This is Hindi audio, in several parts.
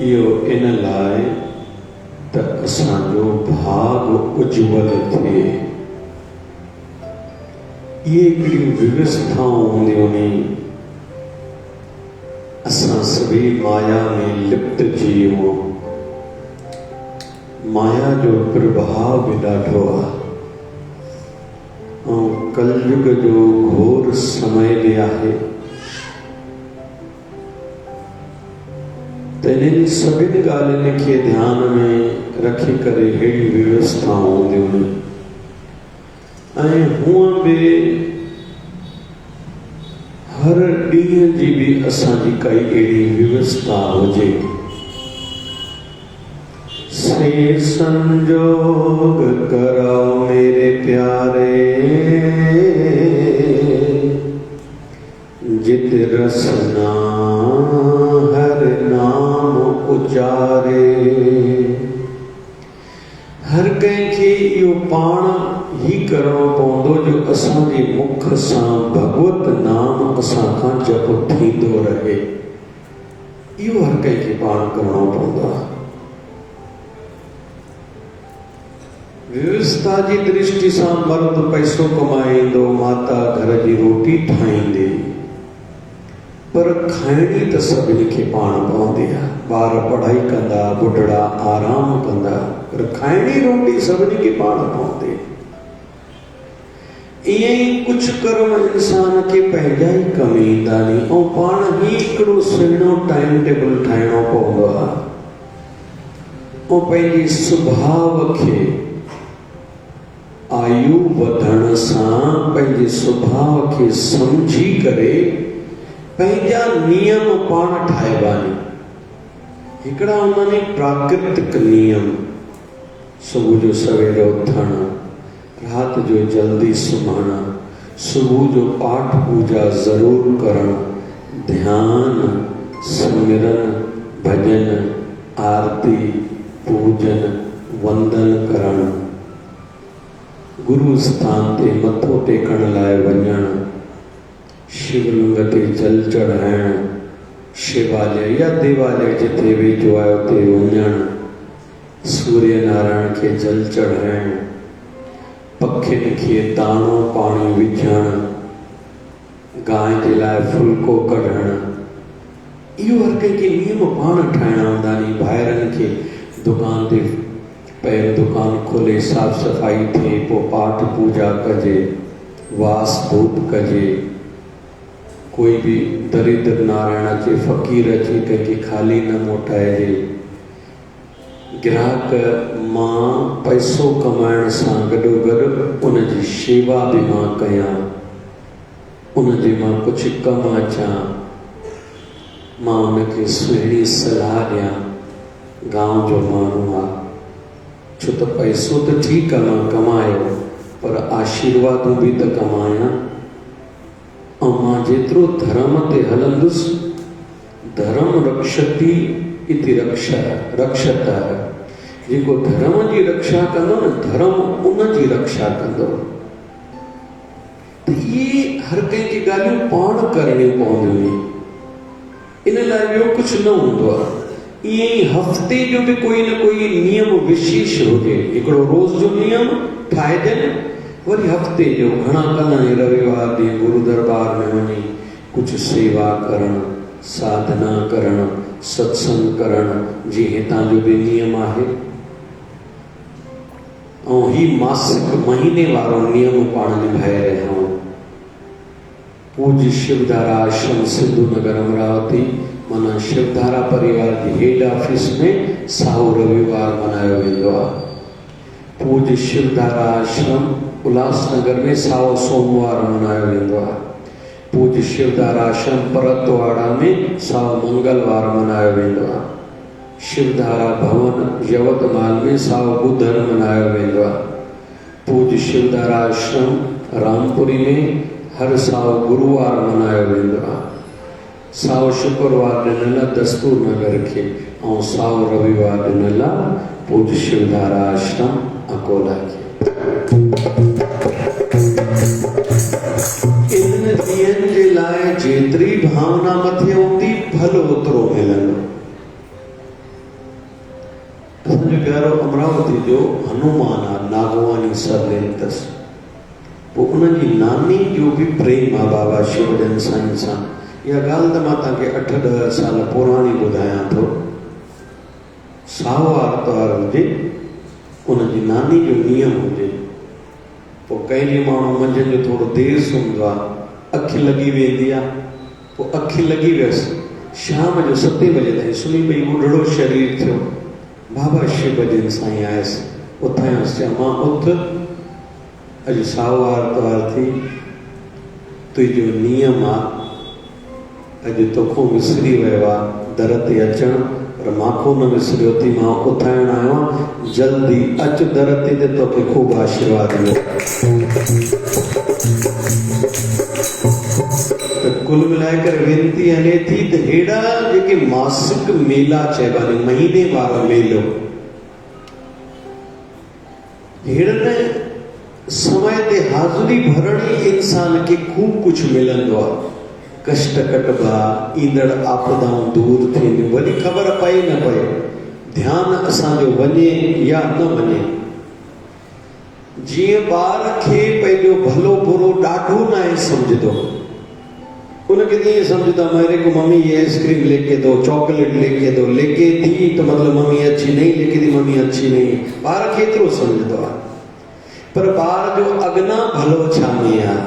इहो इन लाइ त असांजो भाग उज्जवल थिए। इहे हिकिड़ियूं व्यवस्थाऊं हूंदियूं आहिनि। असां सभी माया में लिप्तजी वियूं। माया जो प्रभाव भी ॾाढो आहे ऐं कलयुग जो घोर समय भी आहे। त इन्हनि सभिनी ॻाल्हियुनि खे ध्यान में रखी करे अहिड़ी व्यवस्थाऊं हूंदियूं आहिनि। ऐं हूअं बि हर ॾींहं जी भी असांजी काई अहिड़ी व्यवस्था हुजे। से संजोग करो मेरे प्यारे, जित रसना हर नाम उचारे। हर कंहिंखे इहो पाण ही करणो पवंदो जो असांजे मुख सां भगवत नाम असां खां जप थींदो रहे। इहो हर कंहिंखे पाण करणो पवंदो आहे। व्यवस्था जी दृष्टि सां मर्द पैसो कमाईंदो, माता घर जी रोटी ठाहींदी, पर खाइणी त सभिनी खे पाण पवंदी आहे। ॿार पढ़ाई कंदा, बुढड़ा आराम कंदा, पर खाइणी रोटी सभिनी खे पाण पवंदी। ईअं ई कुझु कर्म इंसान खे पंहिंजा ई कम ईंदा नी ऐं पाण ई हिकिड़ो सुहिणो टाइम टेबल ठाहिणो पवंदो आहे ऐं पंहिंजे सुभाउ खे आयु वधण सां पंहिंजे सुभाउ खे सम्झी करे पंहिंजा नियम पाण ठाहिबा नी। हिकिड़ा हूंदा नी प्राकृतिक नियम, सुबुह जो सवेर उथणु, रात जो जल्दी सुम्हणु, सुबह जो पाठ पूजा जरूर करणु, ध्यान, सिमरन, भजन, आरती, पूजन, वंदन करणु, गुरु स्थान ते मथो टेकण लाइ वञणु, शिवलिंग ते जल चढ़ाइणु, शिवालय या देवालय जिथे वेझो आहे उते वञणु, सूर्य नारायण खे जल चढ़ाइणु, पखियुनि खे दाणो पाणी विझणु, गांइ जे लाइ फुल्को कढणु। इहो हर कंहिंखे नियम पाण ठाहिणा हूंदा नी। ॿाहिरनि खे दुकान ते पहिरियों दुकान खोले साफ़ सफ़ाई थिए, पोइ पाठ पूजा कजे, वास धूप कजे। कोई भी दरिद्र नारायण अचे, फ़क़ीर अचे, कंहिंखे खाली न मोटाइजे। ग्राहक मां पैसो कमाइण सां गॾोगॾु उनजी शेवा भी मां कयां, उनजे मां कुझु कमु अचां, मां उनखे सुहिणी सलाह ॾियां। गांव जो माण्हू आहे, छो त पैसो त ठीकु आहे मां कमायो, पर आशीर्वादूं भी त कमायां। ऐं मां जेतिरो धर्म ते हलंदुसि, धर्म रक्षति इति रक्षत। जेको धर्म जी रक्षा कंदो न, धर्म उन जी रक्षा कंदो। त इहे हर कंहिंखे ॻाल्हियूं पाण करणियूं पवंदियूं। इन लाइ ॿियो कुझु न हूंदो आहे। ईअं ई हफ़्ते जो भी कोई न कोई नियम विशेष हुजे। हिकिड़ो रोज़ जो नियम ठाहिजनि, वरी हफ़्ते जो घणा कंदा आहिनि। रविवार ॾींहुं गुरु दरबार में वञी कुझु सेवा करणु, साधना करणु, सत्संग करणु, जीअं हितां जो भी नियम आहे। ऐं ही मासिक महीने वारो नियम पाण निभाए रहिया आहियूं। पूज्य शिवधारा आश्रम सिंधु नगर अमरावती माना शिवधारा परिवार जी हेड ऑफिस में साहो रविवार मनायो वेंदो आहे। पूज्य शिवधारा आश्रम उल्हासनगर में साहो सोमवार मनायो वेंदो आहे। पूज्य शिवधारा आश्रम परतवाड़ा में साहो मंगलवार मनायो वेंदो आहे। शिवधारा भवन यवतमाल में साहो बुधर मनायो वेंदो आहे। पूज्य शिवधारा आश्रम रामपुरी में हर साहो गुरुवार मनायो वेंदो आहे। साहो शुक्रवार ॾिनल दस्तूर नगर खे ऐं साहो रविवार ॾिनल पूज्य शिवधारा आश्रम अकोला खे। इन ॾींहंनि जे लाइ जेतिरी भावना मथे हूंदी, फल ओतिरो मिलंदो। मुंहिंजो प्यारो अमरावती जो हनुमान आहे, नागवानी सरनेम अथसि। पोइ उनजी नानी जो बि प्रेम आहे बाबा शिवजन साईं सां। इहा ॻाल्हि त मां तव्हांखे 8-10 साल पुराणी ॿुधायां थो। साओ आर्तवार हुजे, उनजी नानी जो नियम हुजे। पोइ कंहिं ॾींहुं माण्हू मंझंदि जो थोरो देरि सुम्हंदो आहे, अखि लॻी वेंदी आहे। पोइ अखि लॻी वियसि, शाम जो 7 बजे ताईं सुम्ही पई, ॿुढड़ो शरीर थियो। बाबा शिवजन साईं आयसि, उथायसि, चयो मां उथ, अॼु साओ आर्तवार थी, तुंहिंजो नियम आहे, अॼु तोखो विसरी वियो आहे दर ते अचणु, पर माखो न विसरियो थी, मां उथाइण आयो आहियां, जल्दी अच दर ते तोखे ख़ूब आशीर्वाद मिले। कुल मिलाए करे वेनती हले थी त हेड़ा जेके मासिक मेला चइबा आहिनि, महीने वारो मेलो, हेड़नि समय ते हाज़िरी भरण ई इंसान खे खूब कुझु मिलंदो आहे। कष्ट कटबा, ईंदड़ आपदाऊं दूर थियनि, वरी ख़बर पए न पए, ध्यानु असांजो वञे या न वञे। जीअं ॿार खे पंहिंजो भलो बुरो ॾाढो न आहे सम्झंदो, उनके लिए समझता मेरे को मम्मी ये आइसक्रीम लेके दो, चॉकलेट लेके दो, लेके दी तो मतलब मम्मी अच्छी नहीं, लेके दी मम्मी अच्छी नहीं। ॿार केतिरो सम्झंदो आहे, पर ॿार जो अॻिना भलो छा में आहे,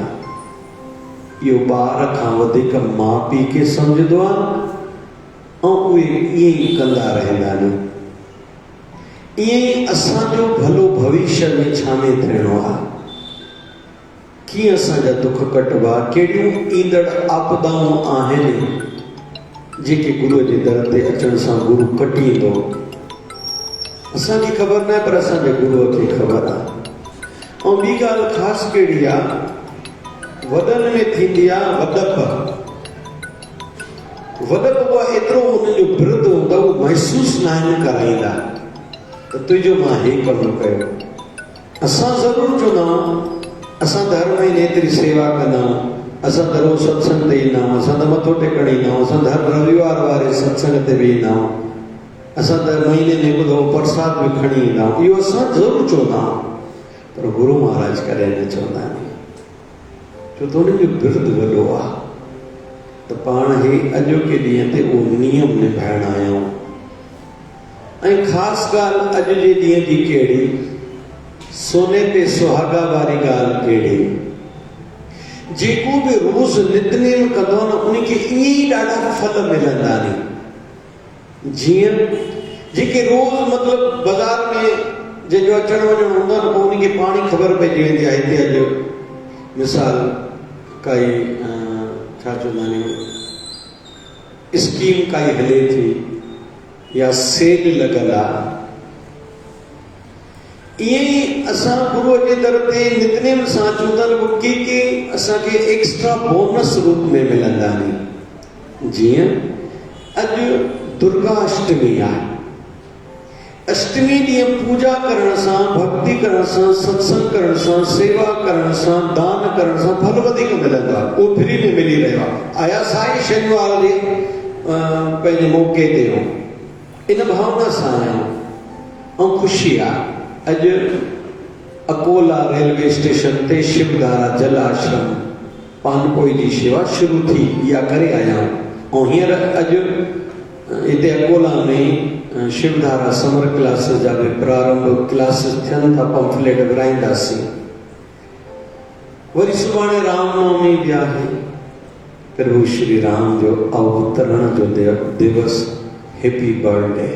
इहो ॿार खां वधीक माउ पीउ खे सम्झंदो आहे, ऐं उहे ईअं ई कंदा रहंदा आहिनि। ईअं ई असांजो भलो भविष्य में छा में थियणो आहे, कीअं असांजा दुख कटवा, कहिड़ियूं ईंदड़ आपदाऊं आहिनि जेके गुरूअ जे दर ते अचण सां गुरू कटींदो। असांजी ख़बर न आहे, पर असांजे गुरूअ खे ख़बर आहे। ऐं ॿी ॻाल्हि ख़ासि कहिड़ी आहे, वॾनि में थींदी आहे वॾप। वॾप उहा एतिरो हुनजो बिरुद हूंदो, उहो महसूसु न आहिनि कराईंदा त तुंहिंजो मां हे कमु कयो। असां ज़रूरु चवंदा आहियूं, असां त हर महीने एतिरी सेवा कंदा आहियूं, असां त रोज़ सत्संग ते ईंदा आहियूं, असां त मथो टेकण ईंदा आहियूं, असां त हर रविवार वारे सत्संग ते बि ईंदा आहियूं, असां त महीने में हिकु दफ़ो प्रसाद बि खणी ईंदा आहियूं। इहो असां ज़रूरु चवंदा आहियूं, पर गुरू महाराज कॾहिं न चवंदा आहिनि, छो त उन्हनि जो बिरुद वॾो आहे। त पाण हे अॼोके ॾींहं ते उहो नियम निभाइण आया आहियूं। ऐं ख़ासि ॻाल्हि अॼु जे ॾींहं जी कहिड़ी, सोने ते सुहागा वारी ॻाल्हि कहिड़ी, जेको बि रोज़ नितनेम कंदो न, उनखे ईअं ई ॾाढा फल मिलंदा आहिनि। जीअं जेके रोज़ मतिलबु बाज़ार में जंहिंजो अचणु वञणु हूंदो आहे न, पोइ उनखे पाणी ख़बर पइजी वेंदी आहे, हिते अॼु मिसाल काई छा चवंदा आहिनि, स्कीम काई हले थी या सेल लॻल आहे। ईअं ई असां गुरूअ जे दर ते नितनेम सां अचूं था, के असांखे एक्स्ट्रा बोनस रूप में मिलंदा आहिनि। जीअं अॼु दुर्गा अष्टमी आहे, अष्टमी ॾींहुं पूजा करण सां, भक्ति करण सां, सत्संग करण सां, सेवा करण सां, दान करण सां फल वधीक मिलंदो आहे, उहो फ्री में मिली रहियो आहे। आया साईं शनिवार जे पंहिंजे मौक़े ते हो, इन भावना सां आहियूं ऐं ख़ुशी आहे। अॼु अकोला रेलवे स्टेशन ते शिवधारा जल आश्रम पानपोई जी शेवा शुरू थी, इहा करे आया आहियूं। ऐं हींअर अॼु हिते अकोला में शिवधारा समर क्लासिस जा बि प्रारंभ क्लासिस थियनि था, पंफलेट विराईंदासीं। वरी सुभाणे रामनवमी बि आहे, प्रभु श्री राम जो अवतरण जो दिवस, हैप्पी बर्थडे।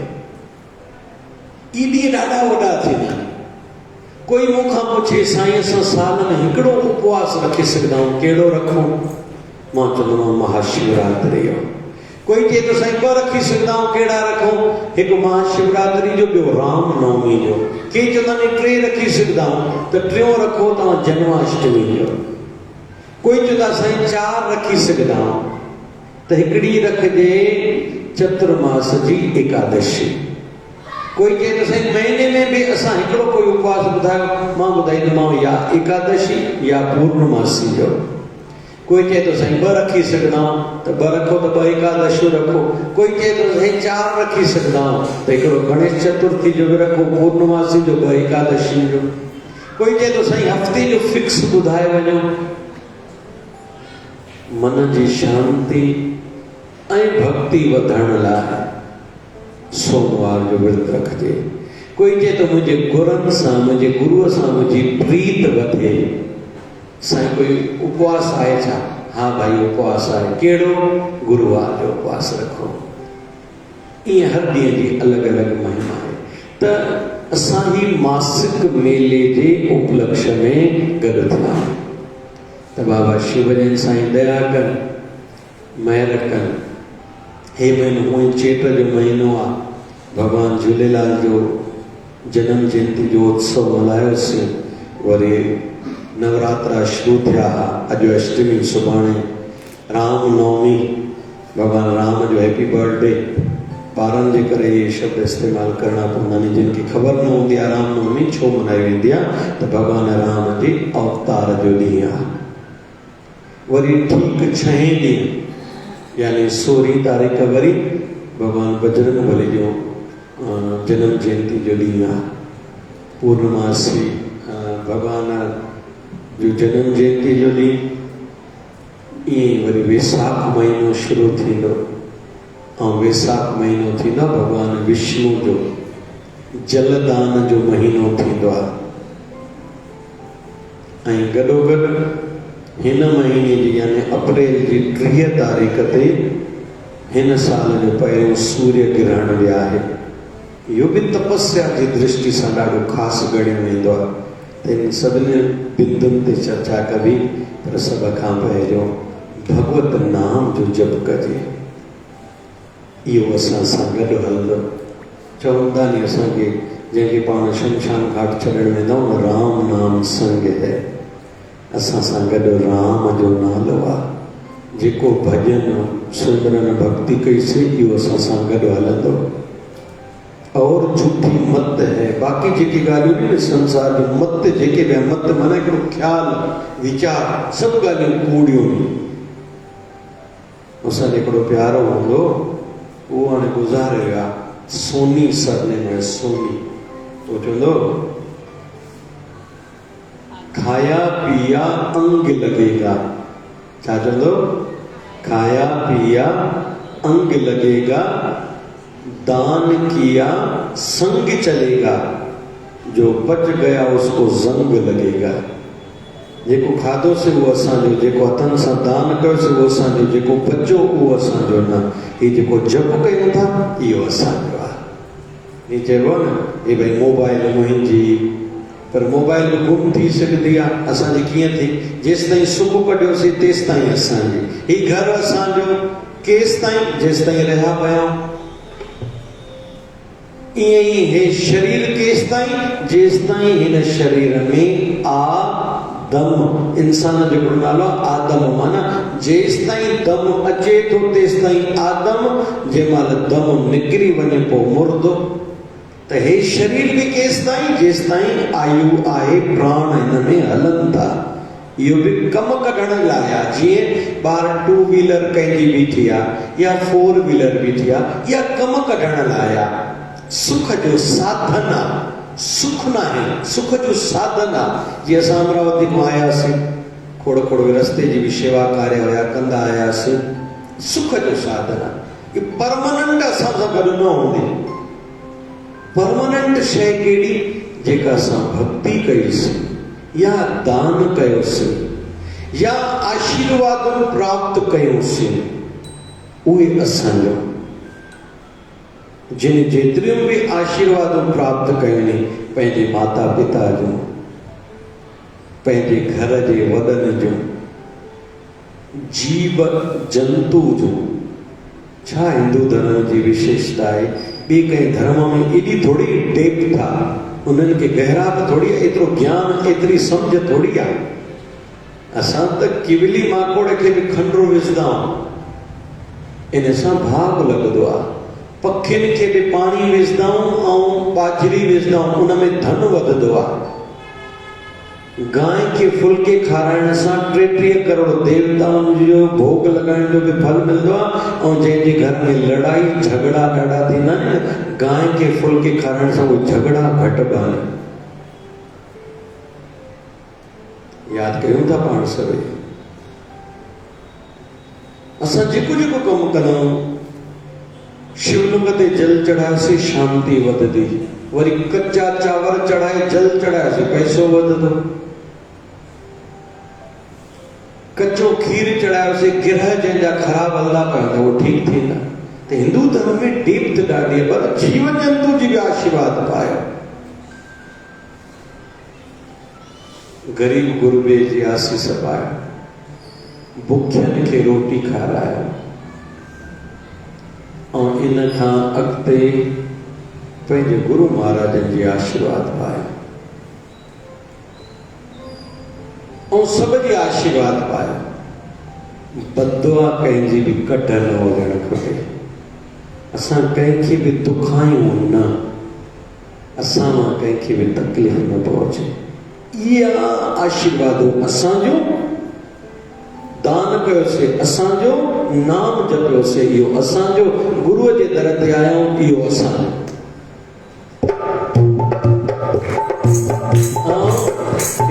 ई ॾींहं ॾाढा वॾा थींदा आहिनि। कोई मूंखां पुछे, साईं असां साल में हिकिड़ो उपवास रखी सघंदा आहियूं, कहिड़ो रखूं? मां चवंदो आहियां महाशिवरात्रि जो। कोई चए तो साईं 2 रखी सघंदा आहियूं, कहिड़ा रखूं? हिकु महाशिवरात्रि जो, ॿियो रामनवमी जो। के चवंदा आहिनि 3 रखी सघंदा आहियूं, त 3 रखो तव्हां जन्माष्टमी जो। कोई चवंदा साईं 4 रखी सघंदा आहियूं, त हिकिड़ी रखिजे चतुर्मास जी एकादशी। कोई चए तो साईं महीने में भी असां हिकिड़ो कोई उपवास ॿुधायो, मां ॿुधाईंदोमांव या एकादशी या पूर्णमासी जो। कोई चए तो साईं 2 रखी सघंदा तो 2 रखो तो 2 एकादशियूं रखो। कोई चए तो साईं 4 रखी सघंदा तो हिकिड़ो गणेश चतुर्थी जो बि रखो, पूर्णमासी जो 2 एकादशियुनि जो। कोई चए तो साईं हफ़्ते जो फिक्स ॿुधाए वञो। मन जी शांति ऐं भक्ति वधण लाइ सोमवार जो विर्त रखजे। कोई चए तो मुंहिंजे गुरनि सां, मुंहिंजे गुरुअ सां मुंहिंजी प्रीत वधे। साईं कोई उपवास आहे छा? हाँ भाई उपवास आहे। कहिड़ो? गुरुवार जो उपवास रखो। ईअं हर ॾींहं जी अलॻि अलॻि महिमा आहे। त असां ही मासिक मेले जे उपलक्ष्य में गॾु थिया त बाबा शिवजन साईं दया कनि, महर कनि। हे महीनो हूअं चेट जो महीनो आहे, भगवान झूलेलाल जो जन्म जयंती जो उत्सव मल्हायोसीं। वरी नवरात्रा शुरू थिया, अॼु अष्टमी, सुभाणे रामनवमी, भगवान राम जो हैप्पी बर्थडे। ॿारनि जे करे इहे शब्द इस्तेमालु करणा पवंदा आहिनि। जिन खे ख़बर न हूंदी आहे रामनवमी छो मल्हाई वेंदी आहे, त भगवान राम जे अवतार जो ॾींहुं आहे। वरी ठीकु 6 ॾींहं यानी 16 तारीख़ वरी भगवान बजरंग बली जो जन्म जयंती जो ॾींहुं आहे। पूर्णमासी भगवान जो जन्म जयंती जो ॾींहुं। ईअं वरी वैसाख महीनो शुरू थींदो ऐं वैसाख महीनो थींदो भगवान विष्णु जो जलदान जो महीनो थींदो आहे। ऐं गॾोगॾु हिन महीने जी यानी अप्रैल जी 30 तारीख़ ते हिन साल जो पहिरियों सूर्य ग्रहण बि आहे। इहो बि तपस्या जी दृष्टि सां ॾाढो ख़ासि ॻणियो वेंदो आहे। त इन सभिनी बिंदुनि ते चर्चा कबी, पर सभ खां पहिरियों भगवत नाम जो जप कजे। इहो असां सां गॾु हलंदो। चवंदा नी असांखे, जंहिंखे पाण शमशान घाट छॾण वेंदा आहियूं, राम नाम संग है। असां सां गॾु राम जो नालो आहे। जेको भॼन सिमरन भक्ति कईसीं इहो असां सां गॾु हलंदो। और झूठी मत है, बाक़ी जेकी ॻाल्हियूं न संसार जो मत, जेके बि मत माना हिकिड़ो ख़्यालु वीचार, सभु ॻाल्हियूं कूड़ियूं। असांजो हिकिड़ो प्यारो हूंदो, उहो हाणे गुज़ारे विया, सोनी सरनेम है सोनी। तो चवंदो खाया पिया अंग लगेगा। छा चवंदो? खाया पिया अंग लगेगा, दान किया संग चलेगा, जो बच गया उसको जंग लगेगा। जेको खाधोसीं उहो असांजो, जेको हथनि सां दान कयोसीं उहो असांजो, जेको बचो उहो असांजो न। हीउ जेको जप कयूं था इहो असांजो आहे। हीअ चइबो आहे न, हे भई मोबाइल मुंहिंजी, पर मोबाइल बि गुम थी सघंदी आहे। असांजी कीअं थी? जेसि ताईं सुबुह कढियोसीं तेसि ताईं असांजी। हीउ घरु असांजो केसि ताईं? जेसि ताईं रहिया पिया। ईअं ई हे शरीर केसि ताईं? जेसि ताईं हिन शरीर में दम, इंसान जो हिकिड़ो नालो आदम, माना जेसि ताईं दम अचे थो तेसि ताईं आदम, जंहिं महिल दम निकिरी वञे पोइ मुर्दो। त हे शरीर बि केसि ताईं? जेसि ताईं आयु आहे, प्राण हिन में हलनि था। इहो बि कमु कढण लाइ आहे। जीअं ॿार 2 व्हीलर कंहिंजी बीठी आहे या 4 व्हीलर बीठी आहे, या कमु कढण लाइ आहे। सुख जो साधन आहे, सुख न आहे, सुख जो साधन आहे। जीअं असां अमरावती मां आयासीं, खोड़ खोड़ रस्ते जी बि शेवा कार्य हुया, कंदा आयासीं। सुख जो साधन आहे। इहो परमानेंट असां सां गॾु न हूंदी। परमानेंट शइ कहिड़ी? जेका असां भक्ति कईसीं, या दान कयोसीं, या आशीर्वाद प्राप्त कयोसीं, उहे असांजो। जिन जेतिरियूं बि आशीर्वाद प्राप्त कयूं, पंहिंजे माता पिता जो, पंहिंजे घर जे वॾनि जो, जीव जंतु जो। छा हिंदू धर्म जी विशेषता आहे? ॿी कंहिं धर्म में एॾी थोरी डेप्थ आहे, उन्हनि खे गहरात थोरी आहे, एतिरो ज्ञान, एतिरी सम्झ थोरी आहे। असां त किवली माकोड़ खे बि खंडरो विझंदा आहियूं, इन सां भाग लॻंदो आहे। पखियुनि खे बि पाणी विझंदा आहियूं ऐं बाजरी विझंदा आहियूं, उन में धन वधंदो आहे। गाय के फुल्के खाराइण सां 33 करोड़ देवताउनि जो भोग लॻाइण जो बि फल मिलंदो आहे। ऐं जंहिंजे घर में लड़ाई झगड़ा ॾाढा थींदा आहिनि, गाय के फुल्के खाराइण सां उहे झगड़ा घटि आहिनि। यादि कयूं था पाण सभई। असां जेको जेको कमु कंदा शिवलिंग ते जल चढ़ायोसीं शांति वधंदी, वरी कच्चा चांवर चढ़ाए जल चढ़ायोसीं पैसो वधंदो, कच्चो खीर चढ़ायोसीं गिरह जंहिंजा ख़राब हलंदा पिया उहो ठीक थींदा। त हिंदू धर्म में डेप्थ ॾाढी आहे, पर जीव जंतु जी बि आशीर्वाद पायो। गरीब गुरबे जी आसीस पायो, बुखियनि खे रोटी खारायो, ऐं इन खां अॻिते पंहिंजे गुरु महाराजनि जी आशीर्वाद पायो ऐं सब जी आशीर्वाद पायो। बददुआ कंहिंजी बि कढ न वञणु खपे। असां कंहिंखे बि दुखायूं न, असां मां कंहिंखे बि तकलीफ़ न पहुचे। इहा आशीर्वाद असांजो दान कयोसीं, असांजो नाम जपियोसीं, इहो असांजो गुरुअ जे दर ते आहियूं, इहो असांजो।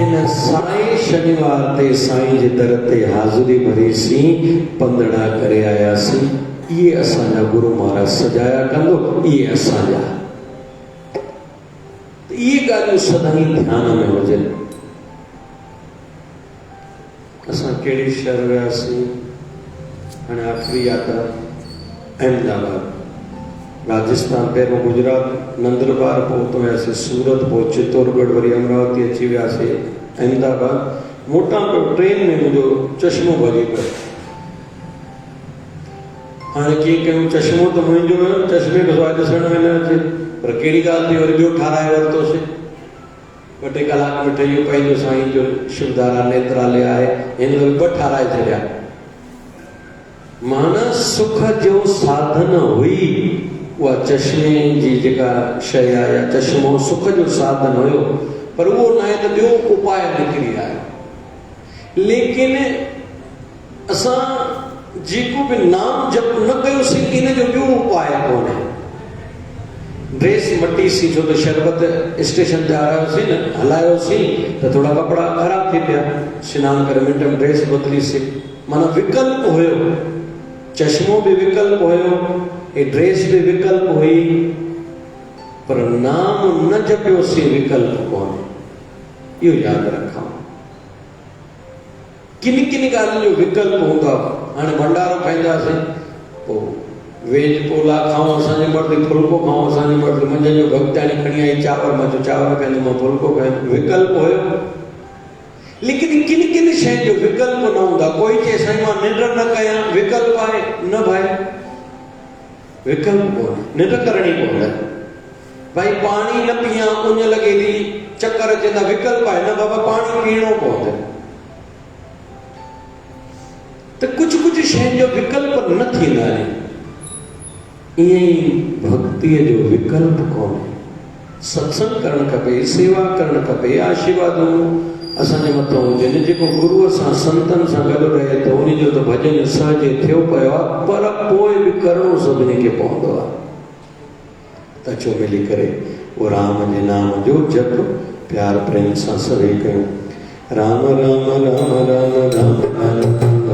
इन साईं शनिवार ते साईं जे दर ते हाज़िरी भरीसीं, पंधड़ा करे आयासीं। इहे असांजा गुरु महाराज सजाया कंदो, इहे असांजा। इहे ॻाल्हियूं सदाई ध्यान में हुजनि। असां कहिड़े शहर वियासीं, हाणे आख़िरी यात्रा अहमदाबाद, राजस्थान, पहिरियों गुजरात नंदुरबार, पोइ उतां वियासीं सूरत, पोइ चित्तौड़गढ़, वरी अमरावती अची वियासीं अहमदाबाद। मोटां पियो ट्रेन में मुंहिंजो चश्मो भॼी पियो। हाणे कीअं कयूं, चश्मो त मुंहिंजो हुयो, चश्मे खे सवाइ ॾिसण में न अचे, पर कहिड़ी ॻाल्हि थी, वरी ॿियो ठाराए वरितोसीं। ॿ टे कलाक में ठही वियो। पंहिंजो साईं जो शिवधारा नेत्रालय आहे, हिन में ॿ ठाराए छॾिया। माना सुख जो साधन हुई उहा चश्मे जी जेका शइ आहे, या चश्मो सुख जो साधन हुयो, पर उहो न आहे त ॿियो उपाय निकिरी आयो। लेकिन असां जेको बि नाम जप न कयोसीं, इन जो ॿियो उपाय कोन्हे। ड्रेस मटीसीं, छो त शरबत स्टेशन ते आरायोसीं न, हलायोसीं त थोड़ा कपिड़ा ख़राब थी पिया, सनानु करे मिंट में ड्रेस बदिलीसीं। माना विकल्प हुयो, चश्मो भी विकल्प हुयो, ये ड्रेस भी विकल्प हुई, पर नाम न जपियोसीं विकल्प कोन्हे। इहो यादि रखूं। किन किन ॻाल्हियुनि जो विकल्प हूंदो आहे। हाणे भंडारो खाईंदासीं, पोइ वेज पोला खाऊं, असांजे मर्द फुल्को खाऊं, असांजे मर्द मंझंदि जो भॻताणी खणी आई चांवर, मां चयो चांवर खाईंदो, मां फुल्को खाईंदो, विकल्प हुयो। लेकिन किन किन शइ जो विकल्प न हूंदा। कोई चए साईं मां निंड न कयां, विकल्प आहे न भाई, विकल्प कोन्हे, निंड करणी पवंदी। भाई पाणी न पियां, उञ लॻे थी, चक्कर अचे था, विकल्प आहे न बाबा, पाणी पीअणो पवंदो। त कुछ कुछ शइ जो विकल्प न थींदा आहिनि। ईअं ई भक्तीअ जो विकल्प कोन्हे। सत्संग करणु खपे, सेवा करणु खपे, आशीर्वादूं असांजे मथां हुजनि। जेको गुरूअ सां संतनि सां गॾु रहे त उन जो त भॼन सहज थियो पियो आहे, पर पोइ बि करणो सभिनी खे पवंदो आहे। त अचो मिली करे उहो राम जे नाम जो जप प्यार प्रेम सां सभई कयूं। राम राम राम राम राम राम राम राम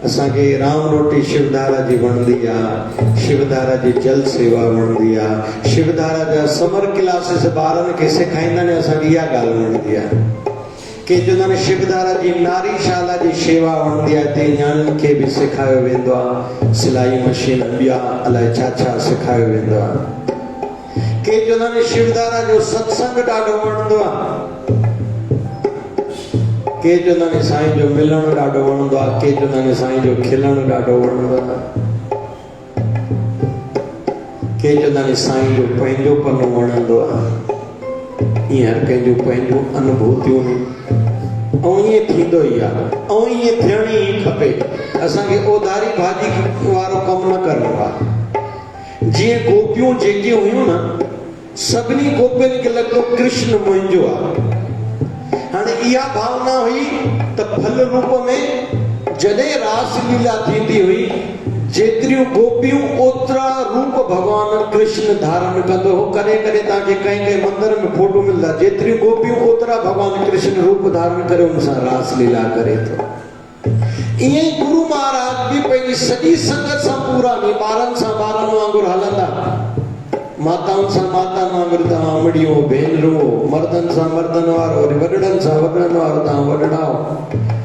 असांखे राम रोटी शिवधारा जी वणंदी आहे, शिवधारा जी जल सेवा वणंदी आहे, शिवधारा जा समर क्लासिस ॿारनि खे सेखारींदा आहिनि, असांखे इहा ॻाल्हि वणंदी आहे। के चवंदा आहिनि शिवधारा जी नारीशाला जी शेवा वणंदी आहे, हिते न्याणियुनि खे बि सेखारियो वेंदो आहे, सिलाई मशीन ॿिया अलाए छा छा सेखारियो वेंदो आहे। के चवंदा आहिनि शिवधारा जो सत्संग ॾाढो वणंदो आहे, के चवंदा आहिनि साईं जो मिलणु ॾाढो वणंदो आहे, के चवंदा आहिनि साईं जो खिलणु ॾाढो वणंदो आहे, के चवंदा आहिनि साईं जो पंहिंजोपन वणंदो आहे। ईअं हर कंहिंजो पंहिंजो अनुभूतियूं ऐं ईअं थींदो ई आहे ऐं ईअं थियणी ई खपे। असांखे ओधारी भाॼी वारो कमु न करिणो आहे। जीअं गोपियूं जेके हुयूं न, सभिनी गोपियुनि खे लॻंदो कृष्ण मुंहिंजो आहे। हाणे इहा भावना हुई त फल रूप में जॾहिं रास लीला थींदी हुई, जेतिरियूं गोपियूं ओतिरा रूप भगवान कृष्ण धारण कंदो हो। कॾहिं कॾहिं तव्हांखे कंहिं कंहिं मंदर में फोटो मिलंदा, जेतिरियूं गोपियूं ओतिरा भगवान कृष्ण रूप धारण करे हुन सां रास लीला करे थो। ईअं ई गुरु महाराज बि पंहिंजी सॼी संगत सां पूरा नहीं, ॿारनि सां ॿारनि वांगुरु हलंदा, माताउनि सां माताउनि वांगुरु तव्हां अमड़ियो भेनरूं, मर्दनि सां मर्दनि वारो, वॾड़नि सां वॾड़नि वारो तव्हां वॾड़ाओ,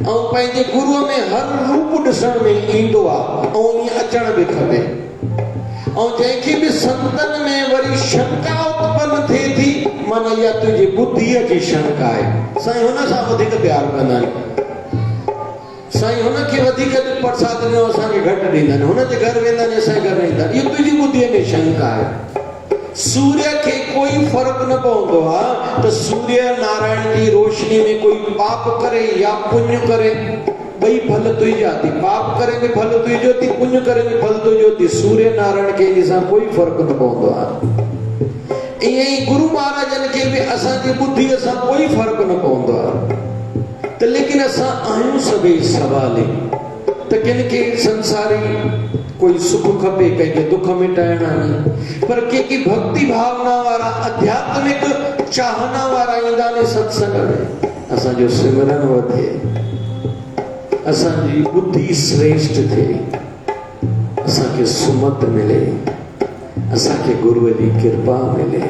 ऐं पंहिंजे गुरूअ में हर रूप ॾिसण में ईंदो आहे ऐं ईअं अचण बि खपे। ऐं जंहिंखे बि संतनि में वरी शंका उत्पन्न थिए थी, माना इहा तुंहिंजी बुद्धीअ जी शंका आहे। साईं हुन सां वधीक प्यारु कंदा आहिनि, साईं हुनखे वधीक प्रसाद ॾिनो असांखे घटि ॾींदा आहिनि, हुनजे घर वेंदा आहिनि असांजे घर ईंदा आहिनि। इहो तुंहिंजी बुद्धीअ में शंका आहे। सूर्य खे कोई फर्क न पवंदो आहे त सूर्य नारायण जी रोशनी में कोई पाप करे या पुण्य करे, ॿई फल तुंहिंजा थी। पाप करे बि फल तुंहिंजो थी, पुण्य करे बि फल तुंहिंजो थी। सूर्य नारायण खे इन सां कोई फर्क न पवंदो आहे। ईअं ई गुरु महाराजनि खे बि असांजी बुद्धीअ सां कोई फर्क न पवंदो आहे। त लेकिन असां आहियूं सभई सवाली, त किन खे संसारी कोई सुख खपे, कंहिंखे दुख मिटाइणा आहिनि, पर कंहिंखे भक्ति भावना वारा आध्यात्मिक चाहना वारा ईंदा आहिनि सत्संग में। असांजो सिमरन वधे, असांजी बुद्धि श्रेष्ठ थिए, असांखे सुमत मिले, असांखे गुरूअ जी कृपा मिले,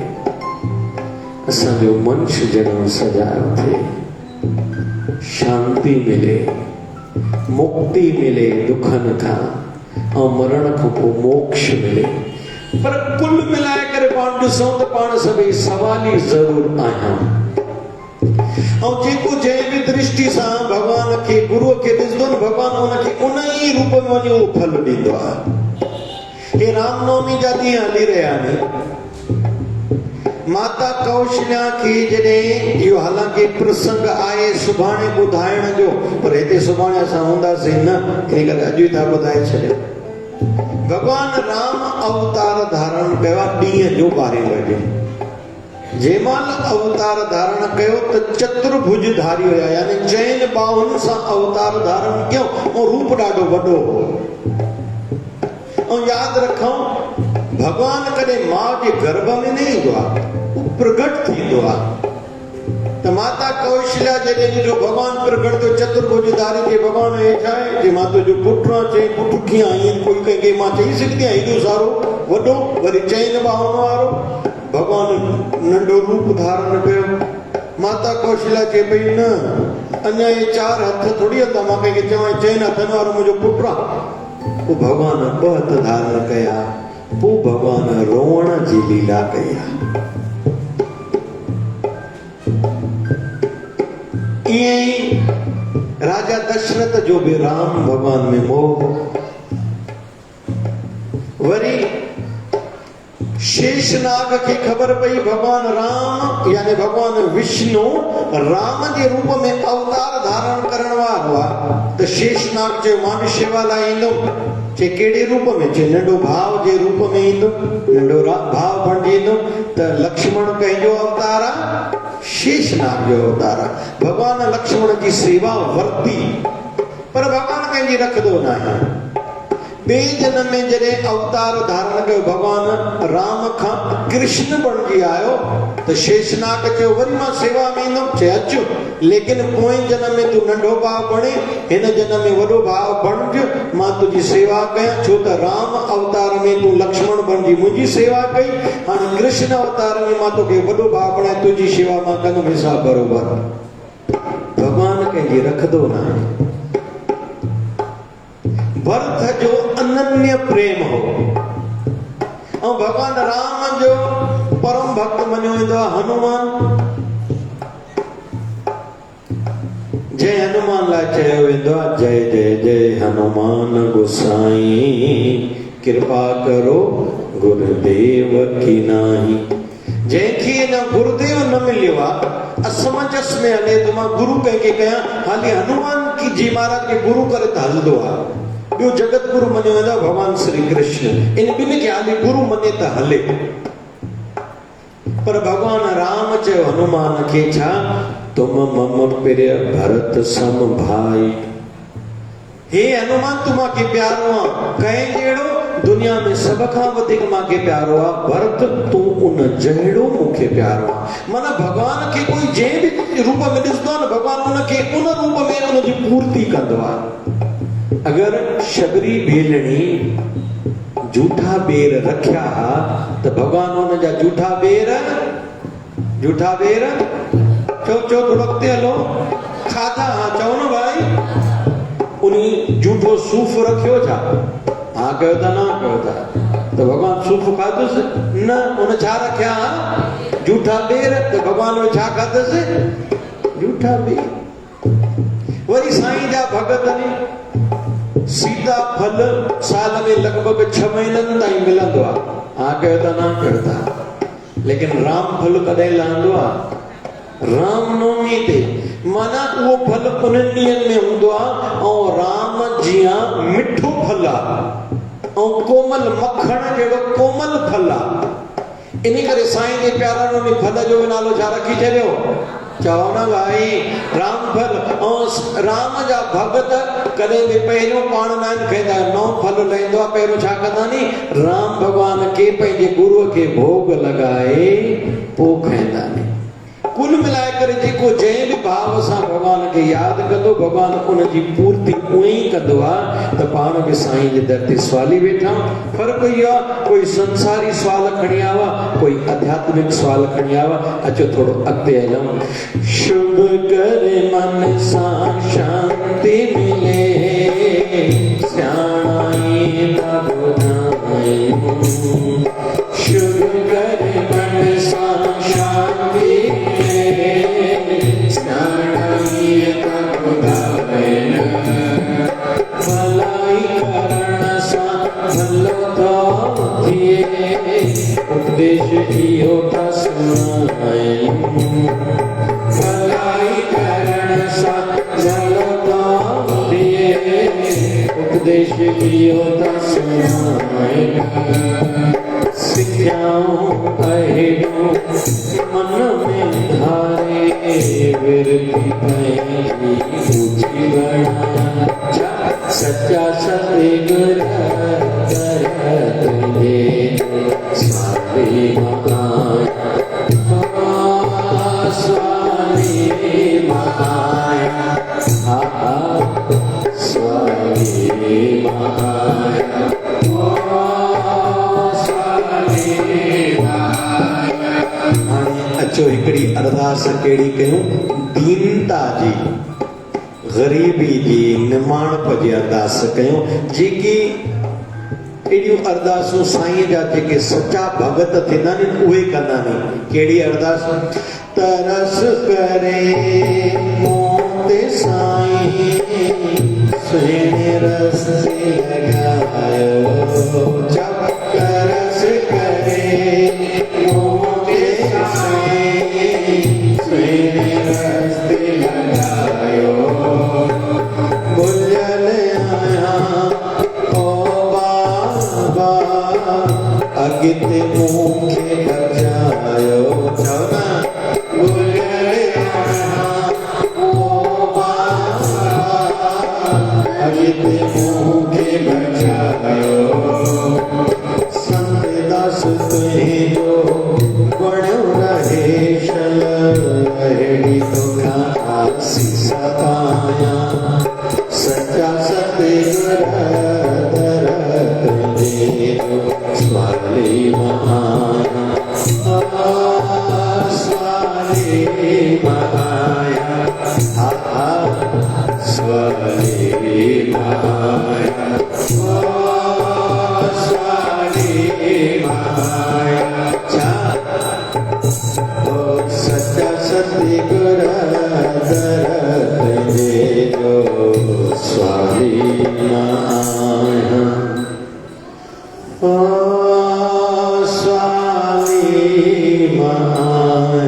असांजो मनुष्य जनम सजायो थिए, शांति मिले, मुक्ति मिले दुखन खां, और मरण खां पोइ मोक्ष मिले। पर कुल मिलाए करे पाण ॾिसूं त पाण सभई सवाली ज़रूर आहियूं। और जेको जंहिं बि दृष्टि सां भगवान खे गुरूअ खे ॾिसंदो न, भगवान हुनखे उन ई रूप में वञी उहो फल ॾींदो आहे। हे रामनवमी जा ॾींहं हली रहिया आहिनि। माता कौशल्या खे जॾहिं इहो हालांकि प्रसंग आहे सुभाणे ॿुधाइण जो, पर हिते सुभाणे असां हूंदासीं न, इन करे अॼु ई था ॿुधाए छॾियो। भगवान राम अवतार धारण कयो ॾींहं जो 12 बजे। जंहिंमहिल अवतार धारण कयो त चतुर्भुजधारी हुया, यानी चइनि बाहुनि सां अवतार धारण कयो ऐं रूप ॾाढो वॾो हो। ऐं यादि रखूं, भगवान कॾहिं मां जे गर्भ में न ईंदो आहे, प्रगट थींदो आहे। त माता कौशल्या जॾहिं ॾिठो भगवान प्रगट थियो चतुर्भुजधारी खे, भगवान हे छा आहे? जे मां तुंहिंजो पुटु आहे। चई पुटु कीअं आई? कोई कंहिंखे मां चई सघंदी आहियां हेॾो सारो वॾो, वरी चइनि बाहुनि वारो। भगवान नंढो रूप धारण कयो। माता कौशल्या चए पई न, अञा ये 4 हथ थोड़ी हलंदा, मां कंहिंखे चवां 4 हथनि वारो मुंहिंजो पुटु आहे। पोइ भगवान 2 हथ धारण कया। पोइ भगवान रोअण जी लीला कई। ईअं ई राजा दशरथ जो भी राम भगवान में मोह। वरी शेषनाग की खबर पई भगवान राम यानी भगवान विष्णु राम के रूप में अवतार धारण करण वारो आहे। तो शेषनाग जो मान शेवा लाइ ईंदो। चे केड़े रूप में? चे नंढो भाव जे रूप में ईंदो। नंढो भाव बणजींदो। तो लक्ष्मण कंहिंजो अवतार आहे? शेषनाग जो अवतार आहे। भगवान लक्ष्मण की सेवा वर्ती, पर भगवान कंहिंजी रखंदो न आहे। बे जन्म में जॾहिं अवतार धारण कयो भगवान राम खां कृष्ण बणिजी आयो त शेषनाग चयो वरी मां सेवा में ईंदुमि। चए अचु, लेकिन पोएं जन्म में तूं नंढो भाउ बणे, हिन जन्म में वॾो भाउ बणिज, मां तुंहिंजी सेवा कयां। छो त राम अवतार में तूं लक्ष्मण बणिजी मुंहिंजी सेवा कई, हाणे कृष्ण अवतार में मां तोखे वॾो भाउ बणाए तुंहिंजी सेवा मां कंदुमि हिसाब बरोबर। भगवान कंहिंजी रखंदो न आहे। भरत जो अनन्य प्रेम हो ऐं भगवान राम जो परम भक्त मञियो वेंदो आहे हनुमान। जय हनुमान लाइ चयो वेंदो आहे जय जय जय हनुमान गोसाई, कृपा करो गुरुदेव की नाही। जंहिंखे न गुरुदेव न मिलियो आहे असमंजस में हले त मां गुरु कंहिंखे कयां, हाली हनुमान की जी महाराज खे गुरु करे त हलंदो आहे। ॿियो जगत गुरु मञियो वेंदो आहे भगवान श्री कृष्ण, इन ॿिनि खे हाली गुरु मञे त हले। पर भगवान राम चयो हनुमान खे छा, तुम मम प्रिय भरत सम भाई। हे हनुमान तूं मूंखे प्यारो आहे, कंहिं जहिड़ो दुनिया में सभ खां वधीक मूंखे प्यारो आहे भरत, तूं उन जहिड़ो मूंखे प्यारो आहे। माना भगवान खे कोई जंहिं बि रूप में ॾिसंदो आहे न, भगवान उनखे उन रूप में उनजी पूर्ति कंदो आहे। अगर शबरी भेलणी झूठा बेर रखिया त भगवान उन जा झूठा बेर चो थोड़ो अॻिते हलो खाधा, हाँ चओ न भाई, उन झूठो सूफ़ रखियो छा, हाँ कयो था न कयो था, त भगवान सूफ़ खाधुसि न, उन छा रखिया झूठा बेर, त भगवान उन छा खाधुसि झूठा बेर। वरी साईं जा भगत ने सीता फल साल में लगभग 6 महीननि ताईं मिलंदो आहे, हाँ कयो था न कयो था, लेकिन राम फल कॾहिं लहंदो आहे रामनवमी ते। माना उहो फल उन्हनि ॾींहंनि में हूंदो आहे ऐं राम जीअं मिठो फल आहे ऐं कोमल मखण जहिड़ो कोमल फल आहे। इन करे साईं जे प्यारनि में फल जो नालो छा रखी छॾियो, चओ न भाई राम फल। ऐं राम जा भगत कॾहिं बि पहिरियों पाण न आहिनि खाईंदा, नओं फल लहींदो आहे, पहिरियों छा कंदा नी, राम भॻवान खे पंहिंजे गुरूअ खे भोग लॻाए पोइ खाईंदा नी। कुल मिलाए करे जेको जंहिं बि भाव सां भगवान खे यादि कंदो, भगवान उनजी पूर्ति उहे ई कंदो आहे। त पाण बि साईं जे दर ते सवाली वेठा, फ़र्क़ु इहो आहे कोई संसारी सवाल खणी आवा, कोई आध्यात्मिक सवाल खणी आवा। अचो थोरो अॻिते हलूं। शुभ करे मन सां शांति मिले, सियाणाई न ॿुधायूं। शुभ करे मन सां शांति भलाई करण सां भलो थो थिए, उपदेश इहो था सुणायूं। भलाई करण सां भलो थो थिए, उपदेश इहो था सुणायूं। सिखियाऊं अहिड़ो मन में धारे, विरती पंहिंजी ऊची बणाया। सच्चा सतगुर तुंहिंजे स्वामी महाया, स्वामी महाया, स्वामी महाया, अचो हिकिड़ी अरदास कहिड़ी कयूं, दीनता जी, ग़रीबी जी, निमाणप जी अरदास कयूं, जेकी अहिड़ियूं अरदासूं साईं जा जेके सचा भगत थींदा आहिनि उहे कंदा आहिनि। कहिड़ी अरदास, तरस करे मूं ते साईं, सुहिणे रस्ते लॻायो। जब तरस करे मूं ते साईं, सुहिणे रस्ते लॻायो। भुलियल आहियां ओ बाबा, अॻिते मूंखे बचायो। चओ न, भुलियल आहियां ओ बाबा, अॻिते मूंखे बचायो। स्वाली महाया स्वाली महाया स्वाली महाया स्वाली महाया सच्चा सत्य जो स्वामी माया स्वामी माया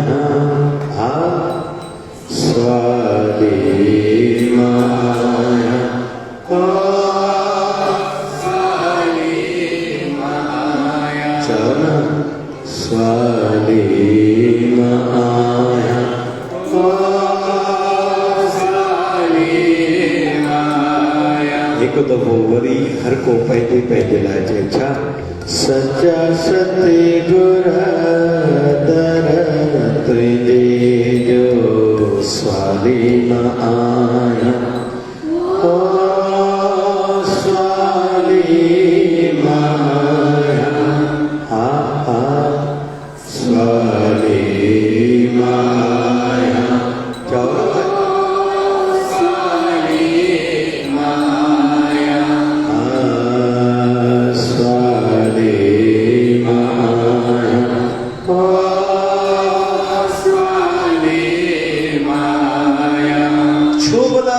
स्वामी माया स्वामी माया चल स्वामी माया एक दफ़ो वरी हर को पंहिंजे पंहिंजे लाइ चए छा सच्चा सत्य गुर दर तुंहिंजे जो स्वाली मां आहियां ओ स्वाली मां आहियां हा हा स्वाली मां आहियां चओ